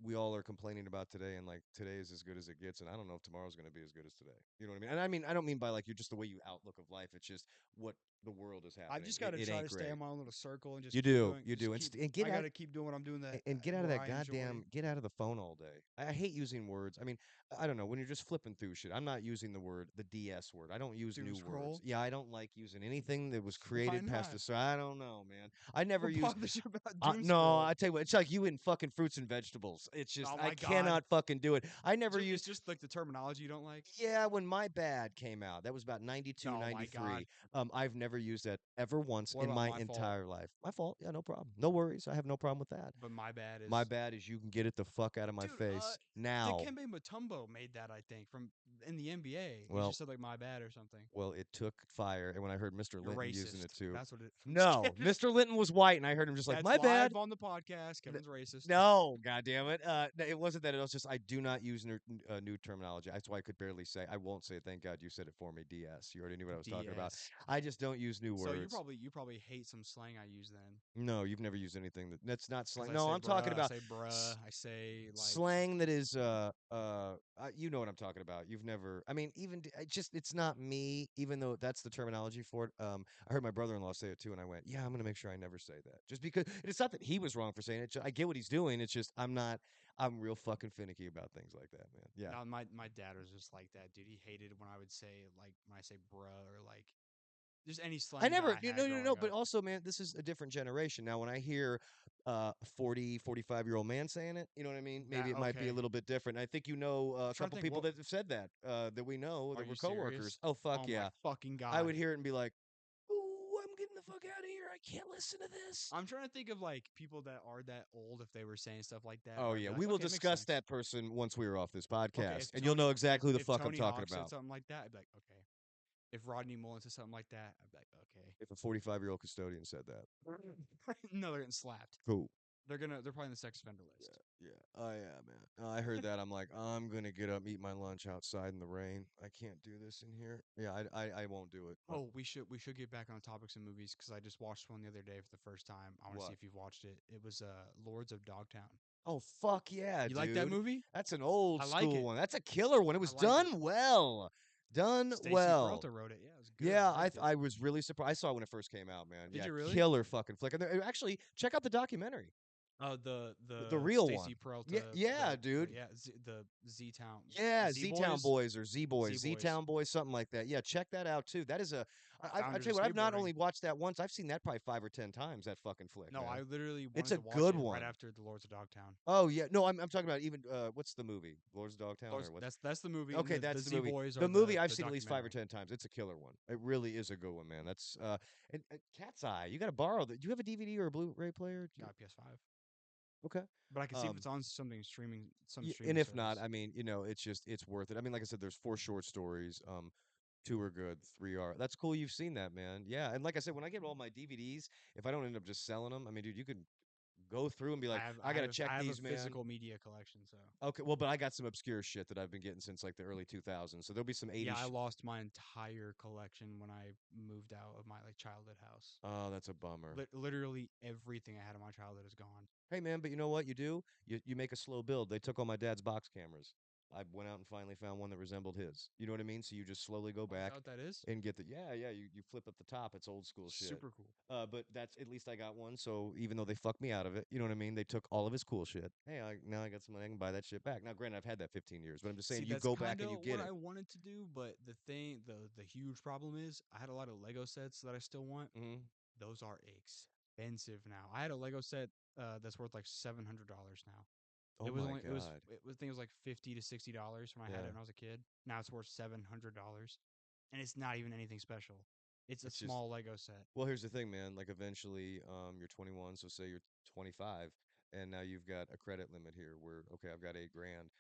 we all are complaining about today, and like today is as good as it gets, and I don't know if tomorrow's going to be as good as today. You know what I mean? And I don't mean by like you're just the way you outlook of life. It's just what the world is I've happening. just got to It try ain't to stay great. in my own little circle and just You keep do, doing. you Just do, keep. and get I got out to keep doing what I'm doing that and get out of where that I enjoy. goddamn get out of the phone all day. I hate using words. I mean, I don't know when you're just flipping through shit. I'm not using the word the DS word. I don't use Doom new words. scroll. Yeah, I don't like using anything that was Why created past not? the. So I don't know, man. I never What use. bothers you about doom No, scroll? I tell you what, it's like you in fucking fruits and vegetables. It's just Oh I my god! cannot fucking do it. I never It's used. just like the terminology you don't like. Yeah, when My Bad came out, that was about 92, Oh my god! 93. I've never used that ever once What in about my my fault? entire life. My fault. Yeah, no problem. No worries. I have no problem with that. But my bad My is, bad is you can get it the fuck out of my dude. face now. Dikembe Mutombo made that I think from in the NBA. He Well, just said like my bad or something. it took fire, and when I heard Mr. You're Linton using it racist. too. That's what it. I'm just No, kidding. Mr. Linton was white, and I heard him just like, That's "My bad." live on the podcast. Kevin's racist. No, God damn it. It wasn't that. It was just I do not use new terminology. That's why I could barely say. I won't say it. Thank God you said it for me. DS. You already knew what I was talking about. DS. I just don't use new So words. you probably hate some slang I use then. No, you've never used anything that's not Because slang. No, I'm talking I about say bruh, I say like slang that is you know what I'm talking about. You've never, I mean, even just it's not me, even though that's the terminology for it. I heard my brother-in-law say it too, and I went, yeah, I'm gonna make sure I never say that, just because it's not that he was wrong for saying it. I get what he's doing. It's just I'm not. I'm real fucking finicky about things like that, man. Yeah. now my dad was just like that, dude. He hated when I would say like when I say bruh or like just any I slang that never I no, had no, no, growing but up. also, man, this is a different generation. Now, when I hear 40, 45-year-old man saying it, you know what I mean? Maybe That it might be a okay. little bit different. I think you know I'm a trying to couple think people what that have said that that we know are that you were coworkers. serious? Oh fuck Oh my yeah. fucking I would god. hear it and be like, "Ooh, I'm getting the fuck out of here. I can't listen to this." I'm trying to think of like people that are that old if they were saying stuff like that Oh where I'd yeah, be we like, will okay, it makes discuss sense. that person once we are off this Okay, podcast, and you'll know exactly who the If fuck I'm Tony talking Hawk said about. something like that, I'd be like, okay. If Rodney Mullen said something like that, I'd be like, okay. If a 45-year-old custodian said that, No, they're getting slapped. cool. They're probably on the sex offender Yeah, list. yeah. Oh yeah, man. I heard that. I'm like, I'm gonna get up, eat my lunch outside in the rain. I can't do this in here. Yeah, I won't do it. Oh, we should get back on topics of movies because I just watched one the other day for the first time. I want to see What? if you've watched it. It was Lords of Dogtown. Oh fuck yeah, You like that dude. movie? That's an old I like school it. one. That's a killer one. It I was like it. done well. Done Stacy well. Peralta wrote it. Yeah, it was good. I Yeah, liked it. I was really surprised. I saw it when it first came out, man. Did Yeah, you really? killer fucking flick. And actually, check out the documentary, Oh, the the real one. Stacy Yeah, Peralta, yeah, dude. The Z Town, Yeah, Z Z Town Boys, Boys or Z Boys, Z Z Boys, Town Boys, something like that. Yeah, check that out too. That is a. I Founders tell you of what, I've not Skateboarding. only watched that once, I've seen that probably 5 or 10 times. That fucking flick, No, I man. literally It's wanted a to watch good it right one. after the Lords of Dogtown. Oh yeah, no, I'm talking about even what's the movie? Lords of Dogtown or Lords, what's? that's the movie, and Okay, the that's the Z movie. Boys The are movie I've the seen at least 5 or documentary. 10 times. It's a killer one. It really is a good one, man. That's and Cat's Eye. You got to borrow that. Do you have a DVD or a Blu-ray player? Got PS5, Okay. but I can see if Um, it's on something streaming, some And streaming if not, service. I mean, it's just it's worth it. I mean, like I said, there's four short stories. Two are good, three are. That's cool. You've seen that, man. Yeah, and like I said, when I get all my DVDs, if I don't end up just selling them, I mean, dude, you could go through and be like, I gotta check I have a these, man. physical media collection, so Okay, well, but I got some obscure shit that I've been getting since like the early 2000s. So there'll be some yeah, 80s. I lost my entire collection when I moved out of my like childhood house. Oh, that's a bummer. Literally everything I had in my childhood is gone. Hey, man, but you know what you do? You make a slow build. They took all my dad's box cameras. I went out and finally found one that resembled his. You know what I mean? So you just slowly go Oh, is that back what that is? and get the yeah. You flip up the top. It's old school shit. Super cool. But that's at least I got one. So even though they fucked me out of it, you know what I mean? They took all of his cool shit. Hey, now I got some money. I can buy that shit back. Now, granted, I've had that 15 years, but I'm just saying See, you that's go back kind and you of get what I it. wanted to do, but the huge problem is I had a lot of Lego sets that I still want. Hmm. Those are expensive now. I had a Lego set that's worth like $700 now. Oh my God. I think it was like $50 to $60 when I had it Yeah. when I was a kid. Now it's worth $700, and it's not even anything special. It's a It's just small Lego set. well, here's the thing, man. Like eventually, you're 21, so say you're 25, and now you've got a credit limit here where, okay, I've got 8 grand.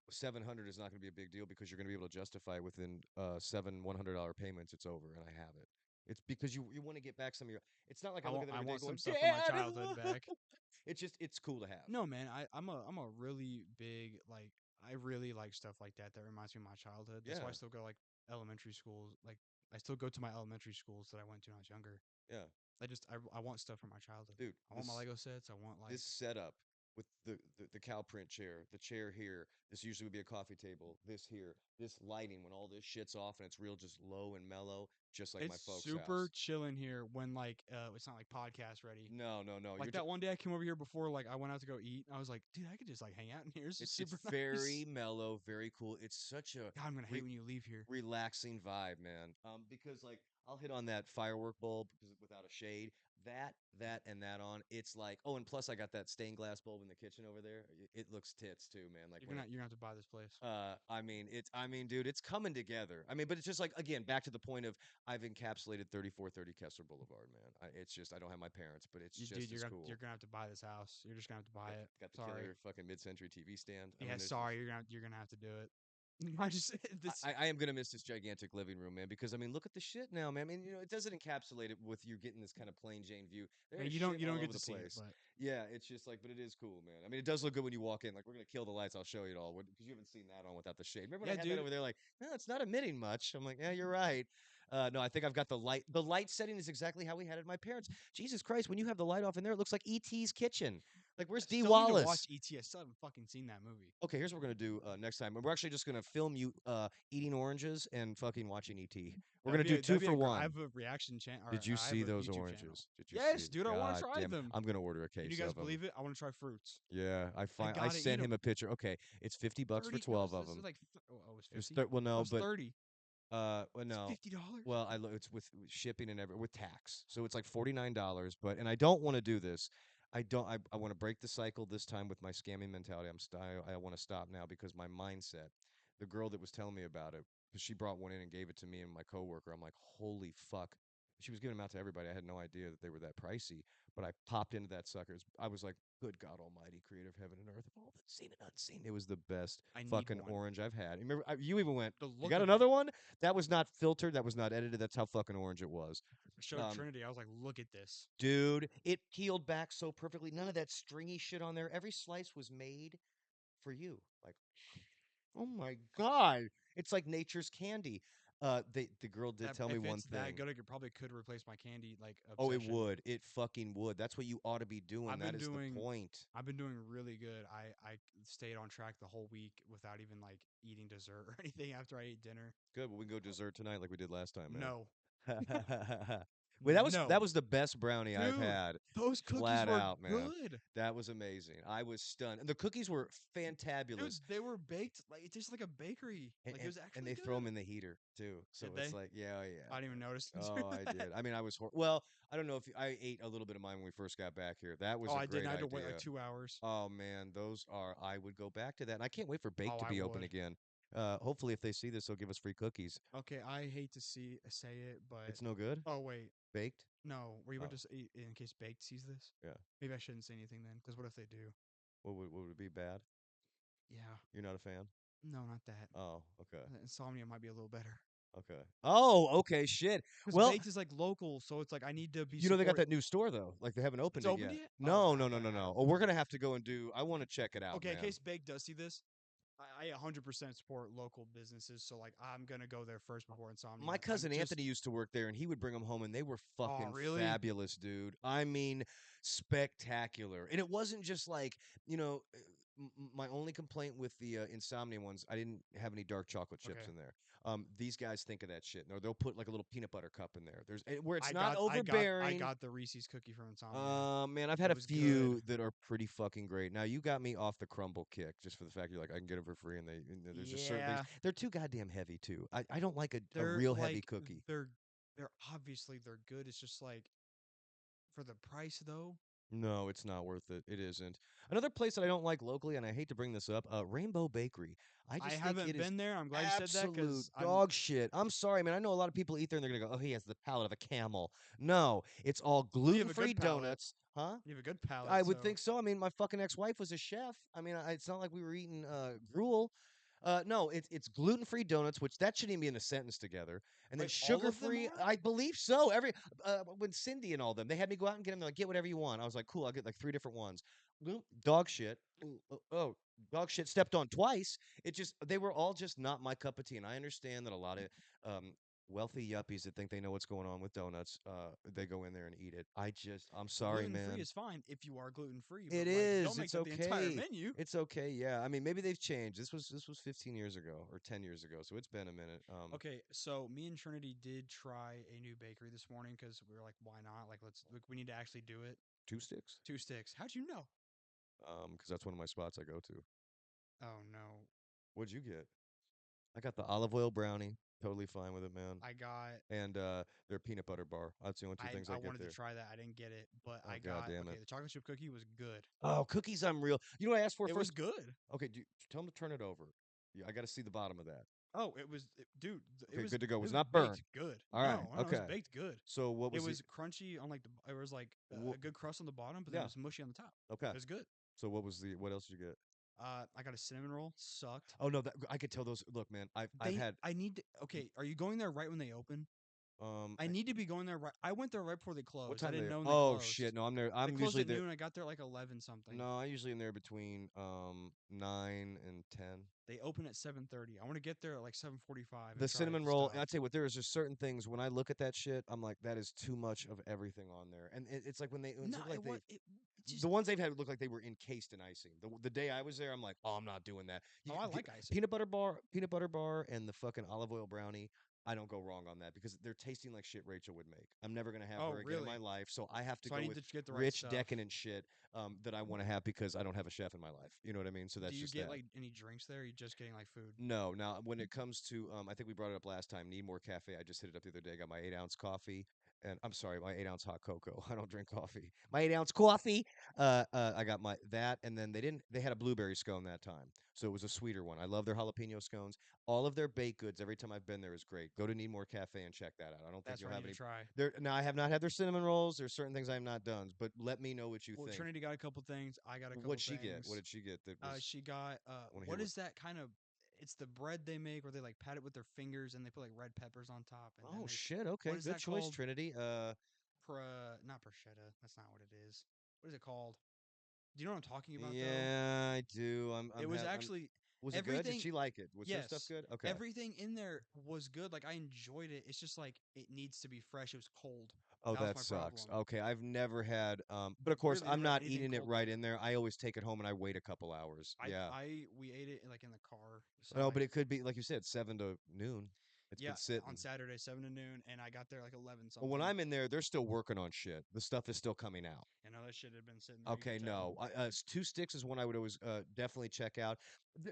700 is not going to be a big deal because you're going to be able to justify it within seven $100 payments. It's over, and I have it. It's because you want to get back some of your. It's not like I look at that I every day want some going, stuff from my Dad. childhood back. It's just it's cool to have. No, man, I'm a really big like I really like stuff like that that reminds me of my childhood. That's why I Yeah, still go like elementary schools. Like I still go to my elementary schools that I went to when I was younger. yeah, I want stuff from my childhood. dude. I want my Lego sets. I want This like setup with the cow print chair, the chair here. This usually would be a coffee table. This here, this lighting when all this shit's off and it's real, just low and mellow, just like it's my folks' super house. chill in here when like it's not like podcast ready. No, no, no. Like that one day I came over here before like I went out to go eat. I was like, dude, I could just like hang out in here. This is It's super very nice. mellow, very cool. It's such a God, I'm gonna hate re when you leave here. relaxing vibe, man. Because like I'll hit on that firework bulb because without a shade, and that on. It's like, oh, and plus I got that stained glass bulb in the kitchen over there. It looks tits too, man. Like when it, You're gonna have to buy this place. I mean, dude, it's coming together. I mean, but it's just like again, back to the point of I've encapsulated 3430 Kessler Boulevard, man. It's just I don't have my parents, but it's Dude, just as you're cool. gonna have to buy this house. You're just gonna have to buy it. Got the Sorry. killer fucking mid-century TV stand. I Yeah, mean, there's sorry. You're gonna have to do it. I just this. I am gonna miss this gigantic living room, man. Because I mean, look at the shit now, man. I mean, it doesn't encapsulate it with you getting this kind of plain Jane view. There Man, is shit you all don't get over to the see it, place. but Yeah, it's just like, but it is cool, man. I mean, it does look good when you walk in. Like, we're gonna kill the lights. I'll show you it all because you haven't seen that on without the shade. Remember when yeah, I had that dude. over there? Like, no, it's not emitting much. I'm like, yeah, you're right. No, I think I've got the light. The light setting is exactly how we had it at my parents. Jesus Christ, when you have the light off in there, it looks like E.T.'s kitchen. Like, I where's D. still need to watch Wallace? ET. I still haven't fucking seen that movie. Okay, here's what we're gonna do next time. We're actually just gonna film you eating oranges and fucking watching ET. We're gonna do two That'd be for a I one. have a reaction channel, or Did you I have see a those YouTube channel. oranges? Did you see? Yes, dude, I want to God try damn! them. I'm gonna order a Can you case guys of them. believe it? I want to try fruits. Yeah, I I gotta eat sent him them. a picture. Okay, it's $50 for 30. It 12 was of this is them. like oh, it was It was 50. well, That no, was but 30. well, It's no. $50. Well, it's with shipping and every with tax, so it's like $49. But and I don't want to do this. I don't. I want to break the cycle this time with my scamming mentality. I want to stop now because my mindset. The girl that was telling me about it, because she brought one in and gave it to me and my coworker. I'm like, holy fuck. She was giving them out to everybody. I had no idea that they were that pricey. But I popped into that suckers. I was like, good God Almighty, Creator of heaven and earth, of all that's seen and unseen. It was the best I need fucking one. orange I've had. Remember, you even went. The You look got of it. another one? That was not filtered. That was not edited. That's how fucking orange it was. I showed Um, Trinity. I was like, look at this. dude, it peeled back so perfectly. None of that stringy shit on there. Every slice was made for you. Like, oh my god, it's like nature's candy. The girl did tell me If one it's that thing. good, it probably could replace my candy like Oh, it obsession. would. It fucking would. That's what you ought to be doing. I've That been is the doing point. I've been doing really good. I stayed on track the whole week without even like eating dessert or anything after I ate dinner. Good. Well, we can go dessert tonight like we did last time, man. No. Wait, that No. was the best brownie I've Dude, had, those cookies flat were out, man. good. That was amazing. I was stunned, and the cookies were Dude, fantabulous. they were baked like it tasted like a bakery. And, Like it and, was and actually they throw good. them in the heater too, so Did it's they? like, yeah, oh, yeah, I didn't even man. notice them do Oh, I that. did. I mean, well. I don't know if I ate a little bit of mine when we first got back here. That Oh, was a I didn't. great I had to wait like idea. 2 hours. Oh man, those are. I would go back to that, and I can't wait for Bake Oh, to I be open would. again. Hopefully, if they see this, they'll give us free cookies. Okay, I hate to say it, but It's no good. oh wait, Baked. no. Were you about Oh to say in case Baked sees this? yeah. Maybe I shouldn't say anything then, because what if they do? What would it be bad? Yeah. You're not a fan? No, not that. Oh, okay. Insomnia might be a little better. Okay. Oh, okay. Shit. Because Well, Baked is like local, so it's like I need to be they got support. that new store though. Like they haven't It's opened it opened yet. yet? Oh, No, no, I no, no, gotta I no. gotta Oh, I we're gotta. gonna have to go and do. I want to check it out, Okay, in man. case Baked does see this, I 100% support local businesses. So like I'm gonna go there first before My Insomnia. I'm cousin just. Anthony used to work there, and he would bring them home, and they were Oh fucking really? fabulous, dude. I mean, spectacular. And it wasn't just like you know. My only complaint with the insomnia ones, I didn't have any dark chocolate chips Okay. in there. These guys think of that shit. No, they'll put like a little peanut butter cup in there. Where it's I not got I got I overbearing. got the Reese's cookie from Insomnia. Man, I've It had a was good. few that are pretty fucking great. Now you got me off the crumble kick just for the fact you're like I can get them for free, and there's just certain things. Yeah, They're too goddamn heavy too. I don't like a they're real heavy like cookie. they're they're obviously they're good. It's just like for the price though. No, it's not worth it. It isn't. Another place that I don't like locally, and I hate to bring this up, Rainbow Bakery. I I just think it haven't is been there. I'm glad you said that absolute because I'm. dog shit. I'm sorry, man. I know a lot of people eat there and they're gonna go, "Oh, he has the palate of a camel." No, it's all Well, you have a gluten-free good palate. donuts, huh? You have a good I palate, would so think so. I mean, my fucking ex-wife was a chef. I mean, it's not like we were eating gruel. No, it's gluten-free donuts, which that shouldn't even be in a sentence together, and then wait, all of them sugar-free. are? I believe so. When Cindy and all them, they had me go out and get them. They're like, get whatever you want. I was like, cool. I'll get like three different ones. Dog shit. Oh, dog shit. Stepped on twice. It just they were all just not my cup of tea, and I understand that a lot of um, wealthy yuppies that think they know what's going on with donuts, they go in there and eat it. I'm sorry, Gluten free man. is fine if you are gluten free, It but like don't is. make It's that the entire okay. menu. It's okay. Yeah. I mean, maybe they've changed. This was 15 years ago or 10 years ago, so it's been a minute. Okay, so me and Trinity did try a new bakery this morning because we were like, why not? Like, we need to actually do it. Two sticks. Two sticks. How'd you know? Because that's one of my spots I go to. Oh no, What'd you get? I got the olive oil brownie. Totally fine with it, man. I got. And their peanut butter bar. That's the only two things I I get wanted to there. try that. I didn't get it, but Oh I god got. damn Okay, it. the chocolate chip cookie was good. Oh, cookies. I'm real. You know what I asked for It was first? good. Okay, tell them to turn it over. Yeah, I got to see the bottom of that. Oh, dude. Okay, good to go. It It was was not burnt. baked good. All right. No, no, it was Okay. baked good. So what It was the? was crunchy on like it was like Wh- a good crust on the bottom, but then it yeah. was mushy on the top. Okay. It was good. So what was the? What else did you get? I got a cinnamon roll. Sucked. Oh no, I could tell those. Look, man, I've had I need to. Okay, are you going there right when they open? I need to be going there right. I went there right before they What closed. I time didn't they? know when they Oh shit! closed. No, I'm there. They I'm closed usually at there. noon. I got there like 11 something. No, I usually am there between 9 and 10. They open at 7:30. I want to get there at like 7:45 and The try cinnamon roll, and stuff. I tell you what, there is just certain things when I look at that shit, I'm like, that is too much of everything on there. And it's like when they No, look like it they was it the just. ones they've had look like they were encased in icing. The day I was there, I'm like, oh, I'm not doing that. Oh, I like icing. Peanut butter bar, and the fucking olive oil brownie. I don't go wrong on that because they're tasting like shit Rachel would make. I'm never gonna have Oh, her again in my really? life, so I have to So I go need with to get the right rich, stuff. decadent shit that I want to have because I don't have a chef in my life. You know what I mean? So Do that's you just get that. like any drinks there? Or you just getting like food? No, now when it comes to, I think we brought it up last time. Need more cafe. I just hit it up the other day. Got my 8 ounce coffee, and I'm sorry, my 8 ounce hot cocoa. I don't drink coffee. My 8 ounce coffee. I got my that, and then they didn't. They had a blueberry scone that time, so it was a sweeter one. I love their jalapeno scones. All of their baked goods. Every time I've been there is great. Go to Need More Cafe and check that out. I don't think That's you'll what I have need to any. try. There now, I have not had their cinnamon rolls. There's certain things I have not done, but let me know what you Well, think. Trinity got a couple things. I got a couple What'd she get? What things. did she get? That was. She got I want to hear what what. is that kind of? It's the bread they make where they like pat it with their fingers and they put like red peppers on top. And then Oh there's shit. what Okay, is good that choice, called? Trinity. Not prosciutto. That's not what it is. What is it called? Do you know what I'm talking about though? Yeah, I do. It was actually Was it good? Did everything. she like it? Was her stuff Yes, good? Okay. everything in there was good. Like I enjoyed it. It's just like it needs to be fresh. It was cold. Oh, That was that my sucks. problem. Okay, I've never had but of course Really I'm never had not anything eating it cold right there. in there. I always take it home and I wait a couple hours. Yeah. We ate it like in the car. So No, like but it could be like you said 7 to noon. It's been yeah, on sitting. Saturday 7 to noon, and I got there like 11 Well, when something. I'm in there, they're still working on shit. The stuff is still coming out. You know that shit had been sitting there. You Okay, could tell. no. Two Sticks is one I would always definitely check out.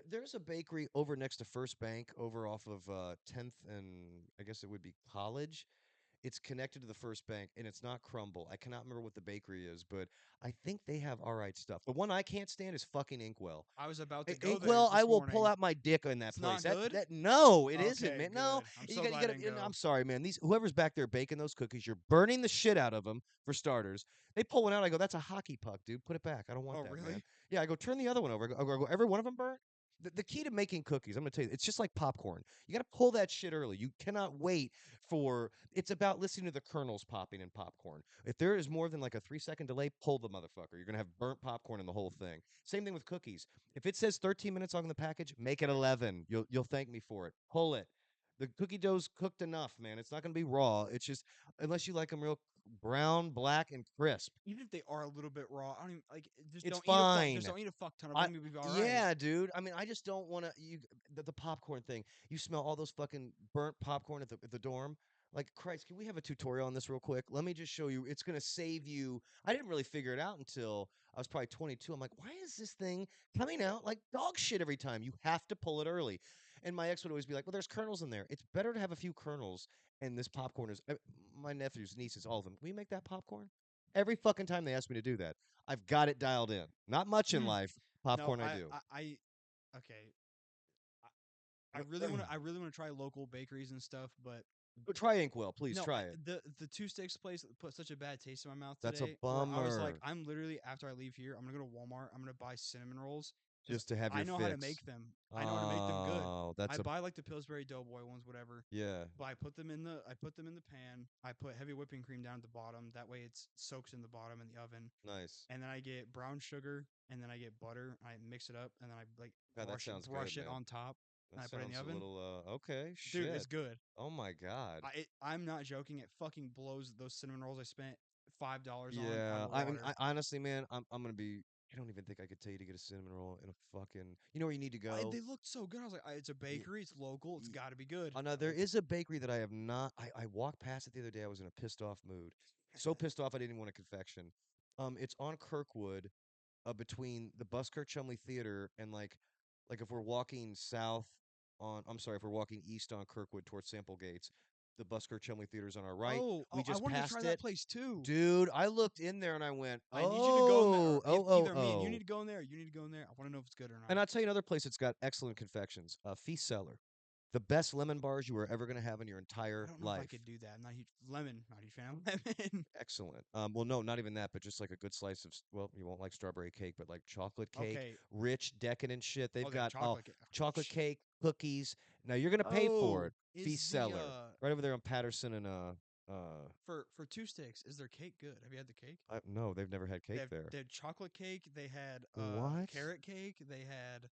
There's a bakery over next to First Bank over off of 10th and I guess it would be College. It's connected to the First Bank, and it's not Crumble. I cannot remember what the bakery is, but I think they have all right stuff. The one I can't stand is fucking Inkwell. I was about to go there Inkwell, I this will pull morning. out my dick in that It's place. not good. That no, it isn't, Okay, man. No, good. I'm you so got you glad got I didn't to. I'm go. sorry, man. These whoever's back there baking those cookies, you're burning the shit out of them for starters. They pull one out. I go, that's a hockey puck, dude. Put it back. I don't want Oh that, man. really? Yeah, I go, turn the other one over. I go every one of them burnt. The key to making cookies, I'm gonna tell you, it's just like popcorn. You got to pull that shit early. You cannot wait for. It's about listening to the kernels popping in popcorn. If there is more than like a 3 second delay, pull the motherfucker. You're gonna have burnt popcorn in the whole thing. Same thing with cookies. If it says 13 minutes on the package, make it 11. You'll thank me for it. Pull it. The cookie dough's cooked enough, man. It's not gonna be raw. It's just unless you like them real brown, black, and crisp. Even if they are a little bit raw, I don't even like. Just It's don't eat a fuck. Just fine. don't eat a fuck ton of I them. You'll be all right. yeah, dude. I mean, I just don't want to. The popcorn thing. You smell all those fucking burnt popcorn at the dorm. Like Christ, can we have a tutorial on this real quick? Let me just show you. It's gonna save you. I didn't really figure it out until I was probably 22. I'm like, why is this thing coming out like dog shit every time? You have to pull it early. And my ex would always be like, well, there's kernels in there. It's better to have a few kernels. And this popcorn is my nephews, nieces, all of them. Will you make that popcorn? Every fucking time they ask me to do that. I've got it dialed in. Not much in life. No, Popcorn, I do. okay. I But, really want to. I really want to try local bakeries and stuff, but but try Inkwell, please no, try it. the two sticks place put such a bad taste in my mouth That's a today. Where I was like, bummer. I'm literally after I leave here, I'm gonna go to Walmart. I'm gonna buy cinnamon rolls because Just to have I your know how to fix. make them. I know how to make them good. Oh, I that's a buy like the Pillsbury Doughboy ones, whatever. yeah, But I put them in the pan. I put heavy whipping cream down at the bottom. That way it soaks in the bottom in the oven. nice. And then I get brown sugar, and then I get butter. I mix it up, and then I like God, that sounds good, brush it man. on top, That and I put it in the sounds a oven. little okay, Dude, it's shit. good. Oh my god. I'm not joking. It fucking blows those cinnamon rolls I spent $5 on out of Yeah. the I mean, water. honestly, man, I'm gonna be I don't even think I could tell you to get a cinnamon roll in a fucking. You know where you need to go? They looked so good. I was like, it's a Y- bakery. It's local. It's y- got to be good. Oh no, there is a bakery that I have not. I walked past it the other day. I was in a pissed off mood. So pissed off I didn't even want a confection. It's on Kirkwood, between the Busker Chumley Theater and like if we're walking south on. I'm sorry, if we're walking east on Kirkwood towards Sample Gates, the Busker Chumley Theater's on our right. We I just wanted to try passed that it, place too. dude. I looked in there and I went, I need you to go in there, or oh, either me and you need oh. to go in there. You need to go in there. I want to know if it's good or And not. I'll tell you another place that's got excellent confections. Feast Cellar, the best lemon bars you are ever going to have in your I entire don't know if I life. could do that. I'm not a huge lemon. Not a huge fan of lemon. Excellent. Well, no, not even that, but just like a good slice of, well, you won't like strawberry cake, but like chocolate cake, Okay. rich, decadent shit. They've Oh, they have got chocolate cake. Oh, chocolate shit. cake, cookies, Now you're gonna pay for Oh, it. is Feast the Cellar, right over there on Patterson and for two sticks, is their cake good? Have you had the cake? no, they've never had They cake have there. they had chocolate cake, they had What? carrot cake, they had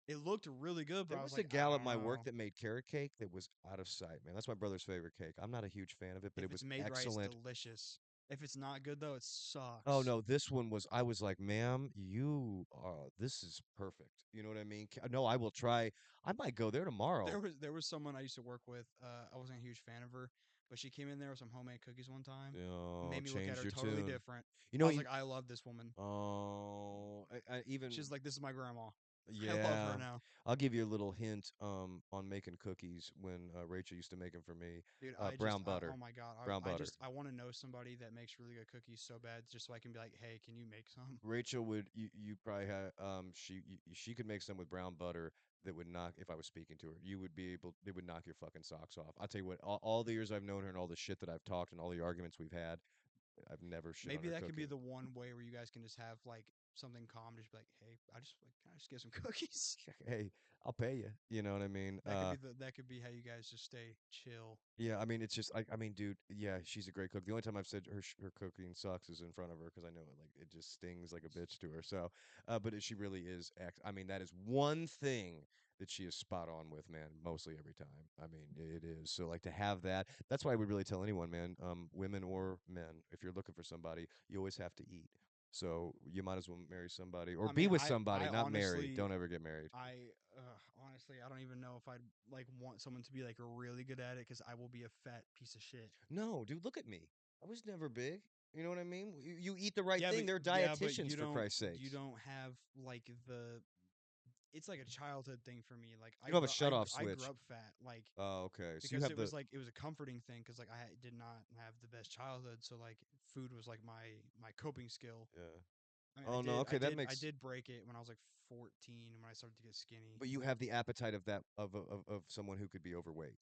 it looked really good, but There I was was a like, gal I at don't my work know. that made carrot cake that was out of sight, man. That's my brother's favorite cake. I'm not a huge fan of it, but it If was it's made right, it's excellent. delicious. If it's not good though, it Oh sucks. no, this one was I was like, "Ma'am, you this is perfect." You know what I mean? No, I will try. I might go there tomorrow. There was someone I used to work with. I wasn't a huge fan of her, but she came in there with some homemade cookies one time. Oh, Made me look at change her your totally tune. different. You I know, was like, I love this woman. oh, I even She's like, this is my grandma. I love her yeah. now, I'll give you a little hint on making cookies when Rachel used to make them for me. dude. Brown Oh butter, my god, brown butter. I want to know somebody that makes really good cookies so bad, just so I can be like, hey, can you make some? Rachel would you probably have she could make some with brown butter that would knock if I was speaking to her. You would be able it would knock your fucking socks off. I'll tell you what, all the years I've known her and all the shit that I've talked and all the arguments we've had, I've never shit on Maybe her that could be cooking. the one way where you guys can just have like something calm, just be like, hey, can I just get some cookies? Hey, I'll pay you. You know what I mean? That could be how you guys just stay chill. Yeah, I mean, it's just I mean, dude, yeah, she's a great cook. The only time I've said her cooking sucks is in front of her because I know it like it just stings like a bitch to her. So, but she really is. I mean, that is one thing that she is spot on with, man. Mostly every time. I mean, it is. So like to have that. That's why I would really tell anyone, man, women or men, if you're looking for somebody, you always have to eat. So you might as well marry somebody or I be mean, with somebody, not marry. Don't ever get married. honestly, I don't even know if I'd like want someone to be like really good at it because I will be a fat piece of shit. No, dude, look at me. I was never big. You know what I mean? You eat the right thing. They're But dietitians for Christ's you sakes. don't have like the it's like a childhood thing for me. Like You don't have a shut-off I grew switch. up fat like Oh, okay. So you because have the it was a comforting thing because like did not have the best childhood, so like food was like my coping skill. yeah. I mean, Oh no, okay, that I makes did break it when I was like 14 when I started to get skinny. but you have the appetite of that of someone who could be overweight.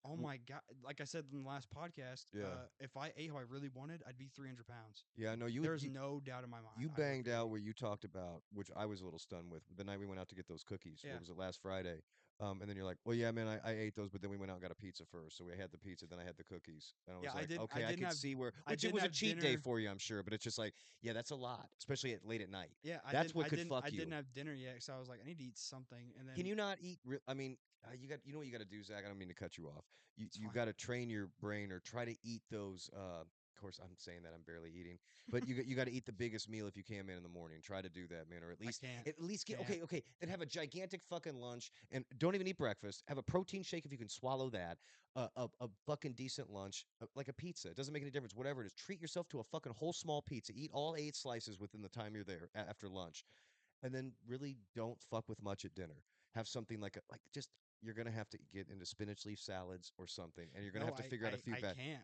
Oh W- my god! Like I said in the last podcast, Yeah. if I ate how I really wanted, I'd be 300 pounds. Yeah, no, you would There's no doubt in my mind you I would banged out be. where you talked about, which I was a little stunned with the night we went out to get those cookies. Yeah, What was it last Friday? And then you're like, well, yeah, man, I ate those, but then we went out and got a pizza first. So we had the pizza, then I had the cookies, and I yeah. was like, okay, I could see where, I which it didn't was a have cheat day dinner. for you, I'm sure, but it's just like, yeah, that's a lot, especially at late at night. Yeah, That's what could fuck I you. didn't have dinner yet, so I was like, I need to eat something, and Can then you not eat? I mean, you know what you got to do, Zach. I don't mean to cut you off. it's You fine. got to train your brain or try to eat those. Of course, I'm saying that I'm barely eating, but you got to eat the biggest meal if you can, man, in the morning. Try to do that, man, or I can't. at least I get can't. okay. Then have a gigantic fucking lunch and don't even eat breakfast. Have a protein shake if you can swallow that. A fucking decent lunch, like a pizza. It doesn't make any difference. Whatever it is, treat yourself to a fucking whole small pizza. Eat all 8 slices within the time you're there after lunch and then really don't fuck with much at dinner. Have something like just you're gonna have to get into spinach leaf salads or something, and you're gonna No, have to figure out a few I can't.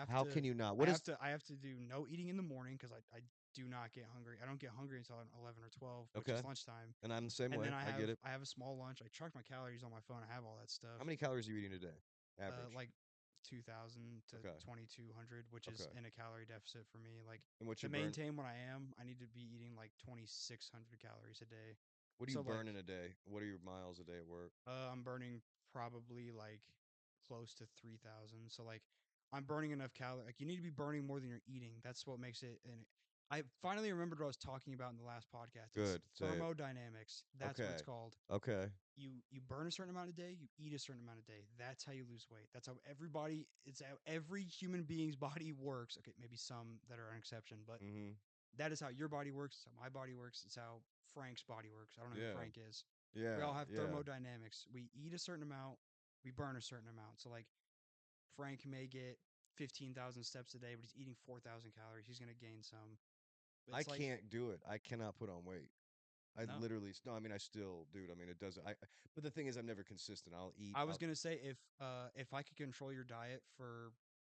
How can you not? What is I have to do no eating in the morning because I do not get hungry. I don't get hungry until 11 or 12, which okay? is lunchtime. And I'm the same And then way. I get it. I have a small lunch. I track my calories on my phone. I have all that stuff. How many calories are you eating a day? Average. Like 2,000 to Okay. 2,200, which is Okay. in a calorie deficit for me. Like And what to you burn? maintain what I am, I need to be eating like 2,600 calories a day. What do you So like burn in a day? What are your miles a day at work? I'm burning probably like close to 3,000. So like I'm burning enough calories. Like you need to be burning more than you're eating. That's what makes it. And I finally remembered what I was talking about in the last podcast. It's Good. Say it. thermodynamics. That's what it's Okay. called. Okay. You burn a certain amount a day. You eat a certain amount a day. That's how you lose weight. That's how everybody. It's how every human being's body works. Okay, maybe some that are an exception, but Mm-hmm. that is how your body works. It's how my body works. It's how Frank's body works. I don't know who Yeah. Frank is. We Yeah. all have Yeah. thermodynamics. We eat a certain amount, we burn a certain amount. So like Frank may get 15,000 steps a day, but he's eating 4,000 calories. He's going to gain some. But I it's like can't do it. I cannot put on weight. I no. literally no. I mean, I still, dude. I mean, it doesn't. But the thing is, I'm never consistent. I'll eat. I was going to say if I could control your diet for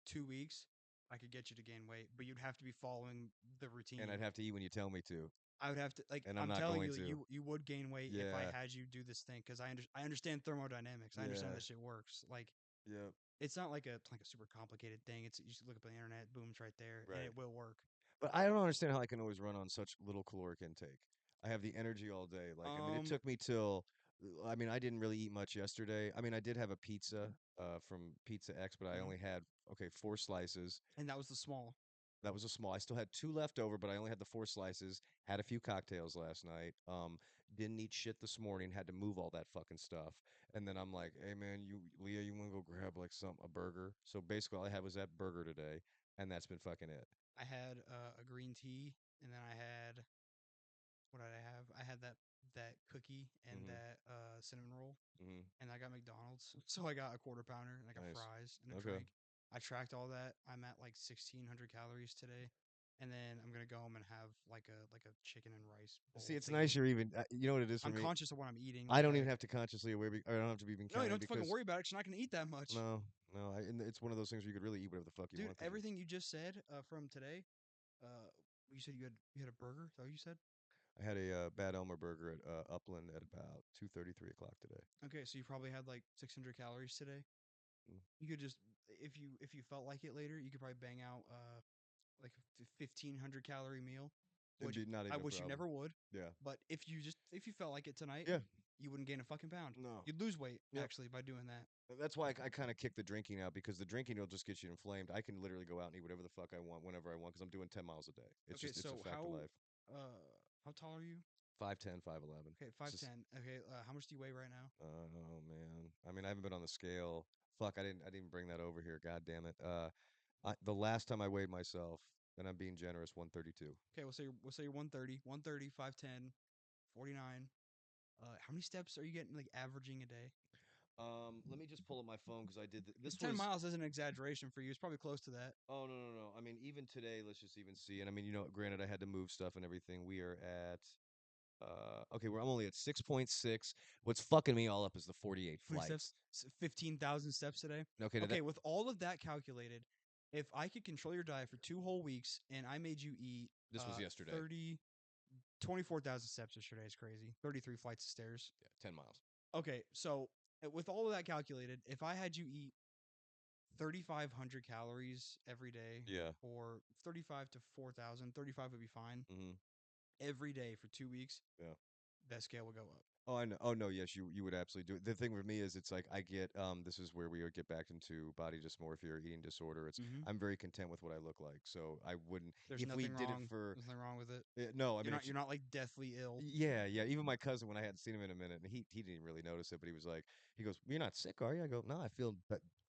2 weeks, I could get you to gain weight, but you'd have to be following the And I'd routine. have to eat when you tell me to, I would have to like and I'm I'm not telling going you to. you would gain weight if I Yeah. had you do this thing cuz I understand thermodynamics. I understand how Yeah. this shit works. Like Yeah. it's not like a super complicated thing. It's you just look up on the internet, boom, it's right there, and Right. it will work. But I don't understand how I can always run on such little caloric intake. I have the energy all day. Like, I mean, it Um, took me till I mean, I didn't really eat much yesterday. I mean, I did have a pizza from Pizza X, but I Mhm. only had okay 4 slices. And that was the small. That was a small. I still had two left over, but I only had the 4 slices. Had a few cocktails last night. Didn't eat shit this morning. Had to move all that fucking stuff. And then I'm like, hey man, you Leah, you want to go grab like a burger? So basically, all I had was that burger today, and that's been fucking it. I had a green tea, and then I had what did I have? I had that cookie and Hmm. that cinnamon roll, Hmm. and I got McDonald's. So I got a quarter pounder and I got Nice. fries and a Okay. drink. I tracked all that. I'm at like 1,600 calories today, and then I'm gonna go home and have like a chicken and rice See, bowl it's nice thingy. you're even. You know what it is for I'm me. conscious of what I'm eating. I Like don't even I have to consciously aware. I don't have to even no, you count don't it have to fucking because worry about it. 'Cause you're not gonna eat that much, no, no. And it's one of those things where you could really eat whatever the fuck you dude. want because Everything you just said from today. Uh, you said you had a burger. Is that what you said? I had a Bad Elmer burger at Upland at about 2:30, 3 o'clock today. Okay, so you probably had like 600 calories today. Mm. You could just if you felt like it later, you could probably bang out like a 1,500 calorie meal, It'd which be not I even a wish you problem. never would. Yeah. But if you felt like it tonight, Yeah. you wouldn't gain a fucking pound. No. You'd lose weight Yep. actually by doing that. That's why I kind of kick the drinking out because the drinking will just get you inflamed. I can literally go out and eat whatever the fuck I want whenever I want because I'm doing 10 miles a day. Okay, It's a so fact of life. how tall are you? 5'10", 5'11". Okay, It's five just, ten. Okay, how much do you weigh right now? oh man. I mean, I haven't been on the scale. Fuck, I didn't bring that over here. God damn it. The last time I weighed myself, and I'm being generous, 132. Okay, we'll say you're 130, 130, 5'10", 49. How many steps are you getting like averaging a day? Let me just pull up my phone because I did. Because This 10 was. miles isn't an exaggeration for you. It's probably close to that. Oh no, no, no. I mean, even today, let's just even see. And I mean, granted, I had to move stuff and everything. We are at. Okay, I'm only at 6.6. What's fucking me all up is the 48 How many steps? flights. 15,000 steps today. Okay, Okay, with all of that calculated, if I could control your diet for 2 whole weeks and I made you eat this was yesterday. 30, 24,000 steps yesterday is crazy. 33 flights of stairs. Yeah, 10 miles. Okay, so with all of that calculated, if I had you eat 3,500 calories every day Yeah. or 35 to 4,000, 35 would be fine Hmm. every day for 2 weeks, Yeah. that scale would go up. Oh, I know. Oh no, yes, you would absolutely do it. The thing with me is, it's like I get. This is where we would get back into body dysmorphia or eating disorder. It's Hmm. I'm very content with what I look like, so I wouldn't. There's If we nothing did it wrong. for, There's nothing wrong with it. no, I You're mean not it's you're not like deathly ill. yeah, yeah. Even my cousin, when I hadn't seen him in a minute, and he didn't really notice it, but he was like, he goes, "You're not sick, are you?" I go, "No, I feel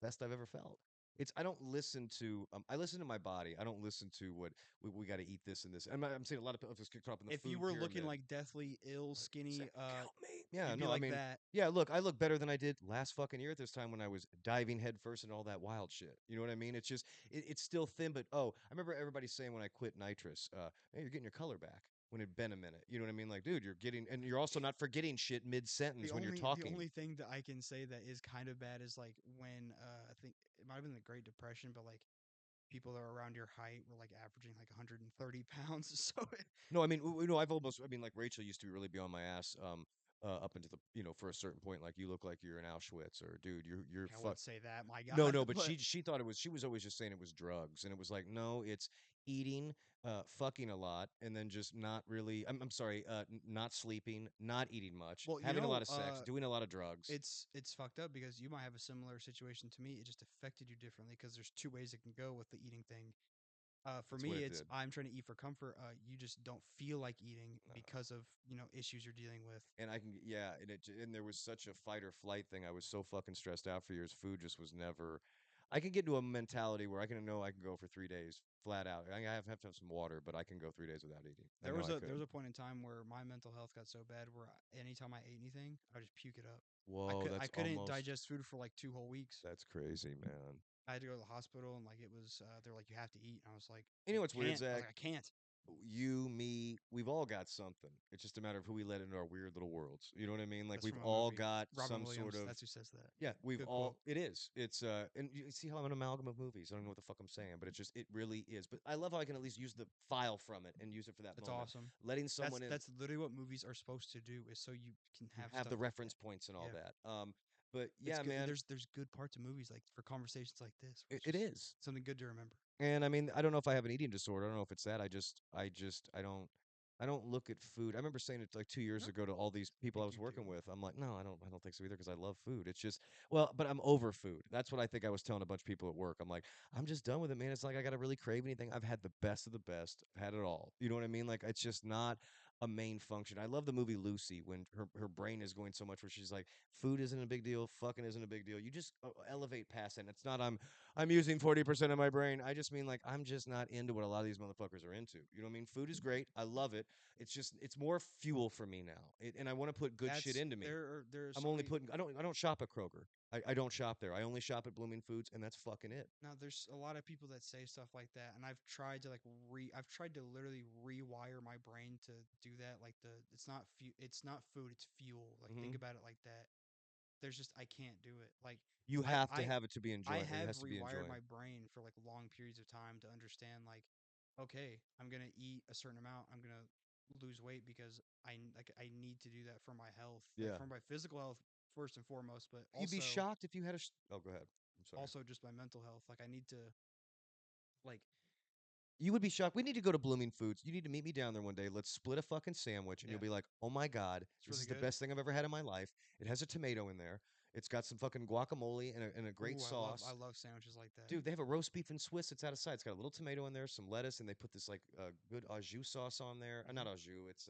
best I've ever felt." It's I don't listen to I listen to my body. I don't listen to what we got to eat this and this. I'm saying a lot of people just get caught up in the If you food were looking pyramid. like deathly ill, Like, sick, skinny, help me. Yeah, you'd be no, I like mean, that. yeah, look, I look better than I did last fucking year at this time when I was diving headfirst and all that wild shit. You know what I mean? It's just it's still thin, but oh, I remember everybody saying when I quit nitrous, hey, you're getting your color back. When it'd been a minute, you know what I mean? Like, dude, you're getting, and you're also not forgetting shit mid The sentence when you're only the talking. only thing that I can say that is kind of bad is like when I think it might have been the Great Depression, but like people that are around your height were like averaging like 130 pounds. So No, I mean, no, I've almost, I mean, like Rachel used to really be on my ass, up into the, for a certain point, like you look like you're in Auschwitz, or dude, you're I fuck. wouldn't say that, my No, God, no, but but she thought it was, she was always just saying it was drugs, and it was like, no, it's eating, fucking a lot, and then just not really. I'm sorry, not sleeping, not eating much, well, having a lot of sex, doing a lot of drugs. it's fucked up because you might have a similar situation to me. It just affected you differently because there's two ways it can go with the eating thing. For That's what me, it it's did. I'm trying to eat for comfort. You just don't feel like eating No. because of issues you're dealing with. And I can, yeah, and there was such a fight or flight thing. I was so fucking stressed out for years. Food just was never. I can get into a mentality where I can know I can go for 3 days flat out. Have to have some water, but I can go 3 days without eating. I There know was I a there could. was a point in time where my mental health got so bad where anytime I ate anything, I would just puke it up. Whoa, I that's couldn't almost. digest food for like 2 whole weeks. That's crazy, man. I had to go to the hospital and like it was they're like you have to eat. And I was like You I know what's weird, can't. I was Zach? like I can't. You, me, we've all got something. It's just a matter of who we let into our weird little worlds. You know what I mean? Like That's we've from a all movie. got Robin some sort Williams. of. That's who says that. Yeah, we've Good all. quote. It is. It's and you see how I'm an amalgam of movies. I don't know what the fuck I'm saying, but it really is. But I love how I can at least use the file from it and use it for that That's moment. awesome. Letting That's someone in, that's literally what movies are supposed to do is so you can you have have the stuff like reference that. points and all Yeah. that. But It's yeah, good. man, There's good parts of movies like for conversations like this where it's it just is. something good to remember. And I mean, I don't know if I have an eating disorder. I don't know if it's that. I don't. I don't look at food. I remember saying it like 2 years No, ago to all these I people I think was you working do. with. I'm like, no, I don't think so either because I love food. It's just, well, but I'm over food. That's what I think I was telling a bunch of people at work. I'm like, I'm just done with it, man. It's like I gotta really crave anything. I've had the best of the best. I've had it all. You know what I mean? Like it's just not a main function. I love the movie Lucy when her brain is going so much where she's like, food isn't a big deal, fucking isn't a big deal. You just elevate past it. And it's not I'm using 40% of my brain. I just mean like I'm just not into what a lot of these motherfuckers are into. You know what I mean? Food is great. I love it. It's just it's more fuel for me now. And I want to put good shit That's into me. there are I'm so only many. putting I don't shop at Kroger. I don't shop there. I only shop at Blooming Foods and that's fucking it. Now there's a lot of people that say stuff like that, and I've tried to literally rewire my brain to do that. Like it's not food, it's fuel. Like think Hmm. about it like that. There's just I can't do it. Like You I have to I have it to be I enjoying. It have has to be rewired enjoying. my brain for like long periods of time to understand like okay, I'm going to eat a certain amount. I'm going to lose weight because I need to do that for my health, like Yeah. for my physical health first and foremost, but You'd be shocked if you had oh, go ahead. I'm sorry. also just my mental health. Like I need to like You would be shocked. We need to go to Blooming Foods. You need to meet me down there one day. Let's split a fucking sandwich, and yeah, you'll be like, "Oh my god, it's this really is the good. best thing I've ever had in my life." It has a tomato in there. It's got some fucking guacamole and a great Ooh, I sauce. love sandwiches like that. Dude, they have a roast beef and Swiss. It's out of sight. It's got a little tomato in there, some lettuce, and they put this like good au jus sauce on there. Hmm. Not au jus. It's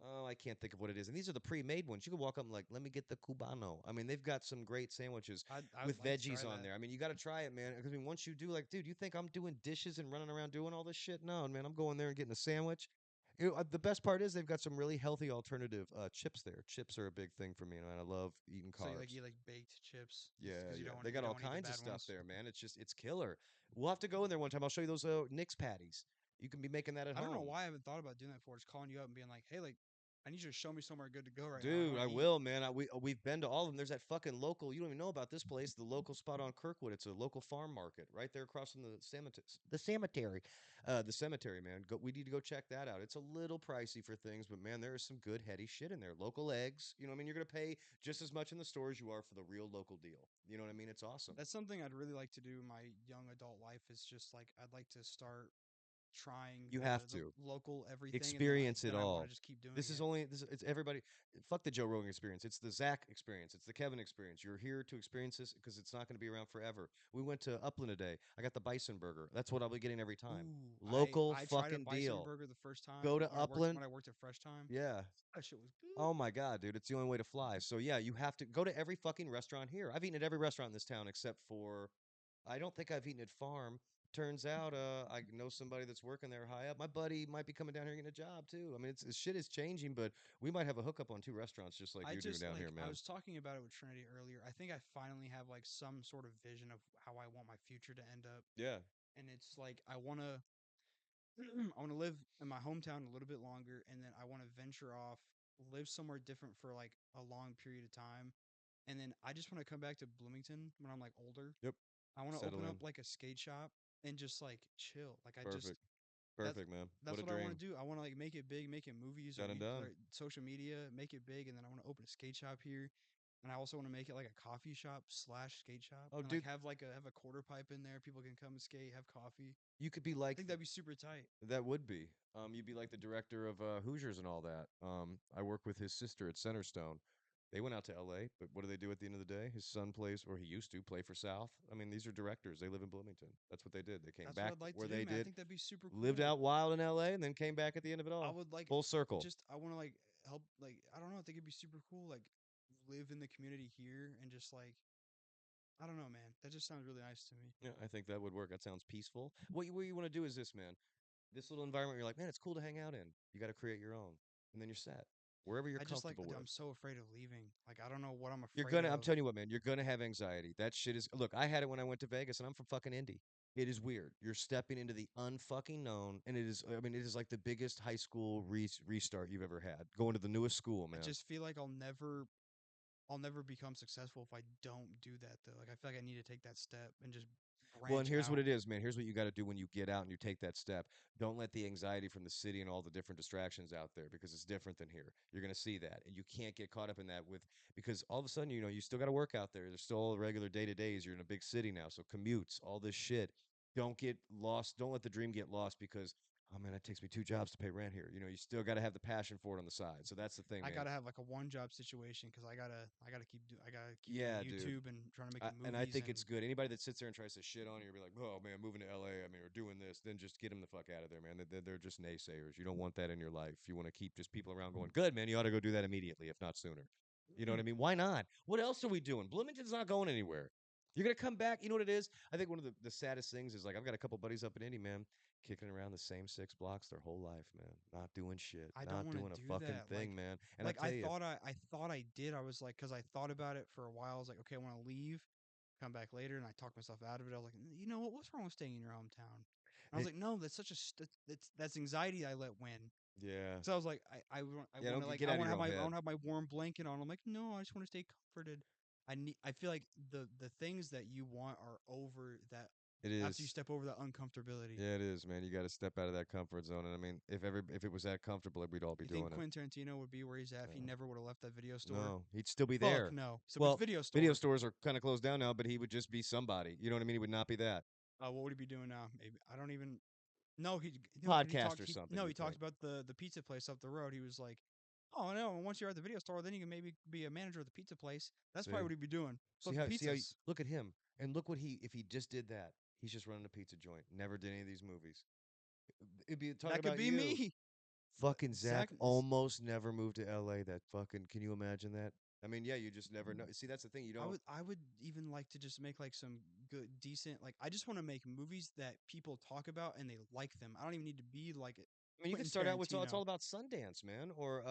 oh, I can't think of what it is. And these are the pre-made ones. You can walk up and like, let me get the cubano. I mean, they've got some great sandwiches I'd with like to try veggies on that. there. I mean, you got to try it, man. Because I mean, once you do, like, dude, you think I'm doing dishes and running around doing all this shit? No, man, I'm going there and getting a sandwich. The best part is they've got some really healthy alternative chips there. Chips are a big thing for me, and I love eating So you like carbs. baked chips Yeah, because yeah. you don't want They you got don't all want to eat the kinds of bad stuff ones. there, man. It's killer. We'll have to go in there one time. I'll show you those Nick's patties. You can be making that at I don't know home. why I haven't thought about doing that before. Just calling you up and being like, hey, like I need you to show me somewhere good to go right now. I Dude, want I to eat. will, man. We've been to all of them. There's that fucking local. You don't even know about this place. The local spot on Kirkwood. It's a local farm market right there across from the cemetery. The cemetery, man. Go. We need to go check that out. It's a little pricey for things, but man, there is some good heady shit in there. Local eggs. You know what I mean? You're gonna pay just as much in the store as you are for the real local deal. You know what I mean? It's awesome. That's something I'd really like to do in my young adult life. Is just like I'd like to start trying You have the to. local everything, and Experience it then I want to all. just keep doing This is it. only this. It's everybody. Fuck the Joe Rogan experience. It's the Zach experience. It's the Kevin experience. You're here to experience this because it's not going to be around forever. We went to Upland today. I got the bison burger. That's what I'll be getting every time. Ooh, Local I tried a fucking bison deal. burger the first Go time to Upland. when I worked at Fresh Time. Yeah. That shit was good. Oh my god, dude, it's the only way to fly. So yeah, you have to go to every fucking restaurant here. I've eaten at every restaurant in this town except for I don't think I've eaten at Farm. Turns out I know somebody that's working there high up. My buddy might be coming down here getting a job too. I mean, it's shit is changing, but we might have a hookup on two restaurants just like I you do just down here, I man. was talking about it with Trinity earlier. I think I finally have like some sort of vision of how I want my future to end up, Yeah. and it's like I want to I want to live in my hometown a little bit longer, and then I want to venture off, live somewhere different for like a long period of time, and then I just want to come back to Bloomington when I'm like older. Yep. I want to Settle open up in. like a skate shop and just like chill. Like I just Perfect. that's Perfect, man. What that's a what I want dream. to do. I want to like make it big, make it movies Done and done. or social media, make it big, and then I want to open a skate shop here. And I also want to make it like a coffee shop slash skate shop, Oh, and like dude, have a quarter pipe in there. People can come and skate, have coffee. you could be I like think that'd be super tight. that would be. You'd be like the director of Hoosiers and all that. I work with his sister at Centerstone. They went out to LA, but what do they do at the end of the day? His son plays, or he used to play for South. I mean, these are directors. They live in Bloomington. That's what they did. They came That's what back I'd like to where do, they man. I did, think that'd be super lived cool. out wild in LA, and then came back at the end of it I all. would like Full circle. just I want to like help like I don't know. I think it'd be super cool. Like live in the community here and just like I don't know, man. That just sounds really nice to me. Yeah, I think that would work. That sounds peaceful. What you want to do is this, man. This little environment, you're like, man, it's cool to hang out in. You got to create your own, and then you're set wherever you're I just like comfortable with. I'm so afraid of leaving. Like I don't know what I'm You're afraid gonna. I'm of. telling you what, man. You're gonna have anxiety. That shit is. Look, I had it when I went to Vegas, and I'm from fucking Indy. It is weird. You're stepping into the unfucking known, and it is. I mean, it is like the biggest high school restart you've ever had. Going to the newest school, I man. just feel like I'll never become successful if I don't do that though. Like I feel like I need to take that step and just Well, and branch here's what out. it is, man. Here's what you got to do when you get out and you take that step. Don't let the anxiety from the city and all the different distractions out there because it's different than here. You're going to see that. And you can't get caught up in that with because all of a sudden, you still got to work out there. There's still all the regular day to days. You're in a big city now. So commutes, all this shit. Don't get lost. Don't let the dream get lost because oh man, it takes me 2 jobs to pay rent here. You still got to have the passion for it on the side. So that's the thing, I man. gotta have like a one job situation because I gotta keep doing Yeah, dude. YouTube and trying to make And I movies think and it's good. Anybody that sits there and tries to shit on you, be like, "Oh man, moving to LA. I mean, or doing this," then just get them the fuck out of there, man. They're just naysayers. You don't want that in your life. You want to keep just people around going, "Good, man. You ought to go do that immediately, if not sooner." You know what I mean? Why not? What else are we doing? Bloomington's not going anywhere. You're gonna come back. You know what it is? I think one of the saddest things is like I've got a couple buddies up in Indy, man, kicking around the same 6 blocks their whole life, man. Not doing shit, I don't not want to doing a do fucking that. thing, man. And I tell you, I thought I did. I was like, because I thought about it for a while. I was like, okay, I want to leave, come back later, and I talked myself out of it. I was like, you know what? What's wrong with staying in your hometown? And I was it, like, no, that's such a that's anxiety I let win. yeah, So I was like, I yeah. want Don't to like get I out of want to your have own my I head. want to have my warm blanket on. I'm like, no, I just want to stay comforted. I feel like the things that you want are over that It after you is. step over that uncomfortability. Yeah, it is, man. You got to step out of that comfort zone. And I mean, if it was that comfortable, we'd all be You think doing it. Quentin Tarantino would be where he's at if he Uh, never would have left that video store? no, he'd still be Fuck there. no. So which Well, video video store? stores are kind of closed down now, but he would just be somebody. You know what I mean? He would not be that What would he be doing now? Maybe I don't even. No, he no. He podcast talked. or something. He You'd talked think. about the pizza place up the road. He was like, "Oh no, once you're at the video store, then you can maybe be a manager of the pizza place." That's probably See, what he'd be doing, flipping see how pizzas. look at him and look what he if he just did that. He's just running a pizza joint. Never did any of these movies. It'd be talking That could about be you. me. Fucking Zach Zach, almost never moved to LA. That fucking can you imagine that? I mean, yeah, you just never know. See, that's the thing. You don't. I would even like to just make like some good, decent. Like I just want to make movies that people talk about and they like them. I don't even need to be like I mean, you could Quentin start out with it's all Tarantino. about Sundance, man, or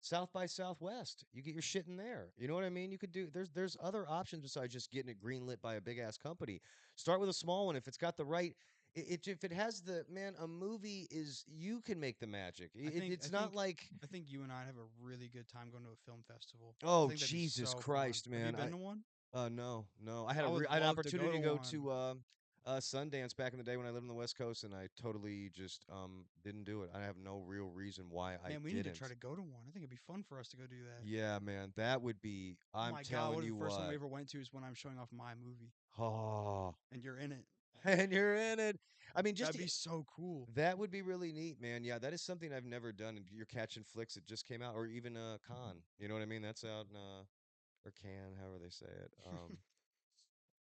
South by Southwest. You get your shit in there. You know what I mean? You could do there's other options besides just getting it greenlit by a big ass company. Start with a small one if it's got the right. If it has the man, a movie is you can make the magic. It's not like I think you and I have a really good time going to a film festival. I oh think that'd be Jesus so fun. Christ, Have you man. been to one? No, no. I would I had an love to go opportunity to to go one. to Sundance back in the day when I lived on the West Coast, and I totally just didn't do it. I have no real reason why I Man, we need to try didn't. to go to one. I think it'd be fun for us to go do that. Yeah, man, that would be. Oh I'm my god, telling what if you the first one we what. ever went to is when I'm showing off my movie Oh, and you're in it? and you're in it. I mean, That'd be so cool. that would be really neat, man. Yeah, that is something I've never done. And you're catching flicks that just came out, or even Con. You know what I mean? That's out in or Can, however they say it.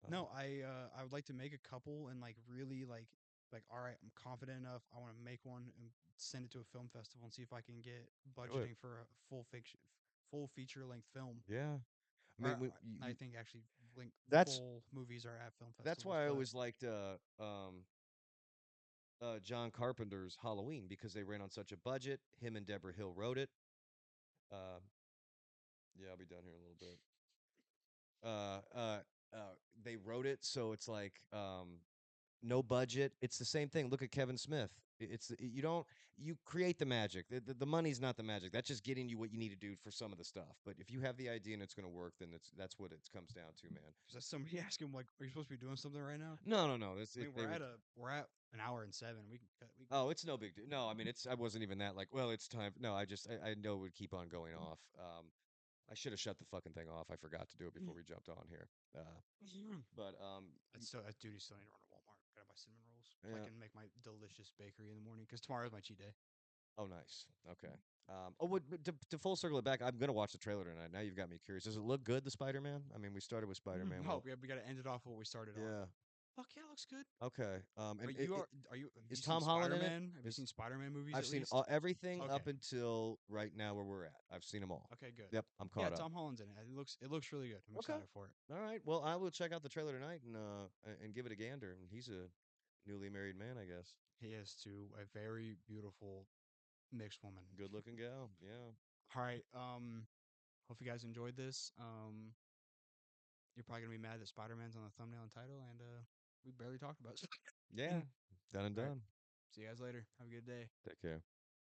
No, I would like to make a couple and like really like all right, I'm confident enough. I want to make one and send it to a film festival and see if I can get Do it. budgeting for a full feature length film. Yeah. I Or mean, I think actually link that's full movies are at film that's festivals, why I but always liked John Carpenter's Halloween because they ran on such a budget. Him and Deborah Hill wrote it. Uh, yeah, I'll be done here in a little bit. Uh, uh, they wrote it, so it's like no budget. It's the same thing. Look at Kevin Smith. You don't you create the magic. The money's not the magic. That's just getting you what you need to do for some of the stuff. But if you have the idea and it's going to work, then that's what it comes down to, man. does somebody ask him like, "Are you supposed to be doing something right now?" No, no, no. I mean, They were. we're at an hour and seven. We can cut. We can Oh, keep. it's no big deal. No, I mean it's. I wasn't even that like. Well, it's time. No, I know it would keep on going off. I should have shut the fucking thing off. I forgot to do it before we jumped on here. But That's duty. Still need to run to Walmart. Gotta buy cinnamon rolls so I yeah. can make my delicious bakery in the morning. Because tomorrow is my cheat day. Oh, nice. Okay. Oh, but to full circle it back, I'm gonna watch the trailer tonight. Now you've got me curious. Does it look good, the Spider-Man? I mean, we started with Spider-Man. Oh, Well, yeah, we gotta end it off where we started off. yeah. Fuck yeah, looks good. Okay. Are And you are you have is you seen Tom Holland in it? Spider-Man? Have you Is seen Spider-Man movies I've at seen least? everything Okay. up until right now where we're at. I've seen them all. Okay, good. Yep, I'm Yeah, caught up. Tom Holland's in it. It looks really good. I'm Okay. excited for it. All right. Well, I will check out the trailer tonight and give it a gander. And he's a newly married man, I guess. He is to a very beautiful mixed woman. Good looking gal. Yeah. All right. Hope you guys enjoyed this. You're probably gonna be mad that Spider-Man's on the thumbnail and title, and we barely talked about it. Yeah. Done and All right. done. See you guys later. Have a good day. Take care.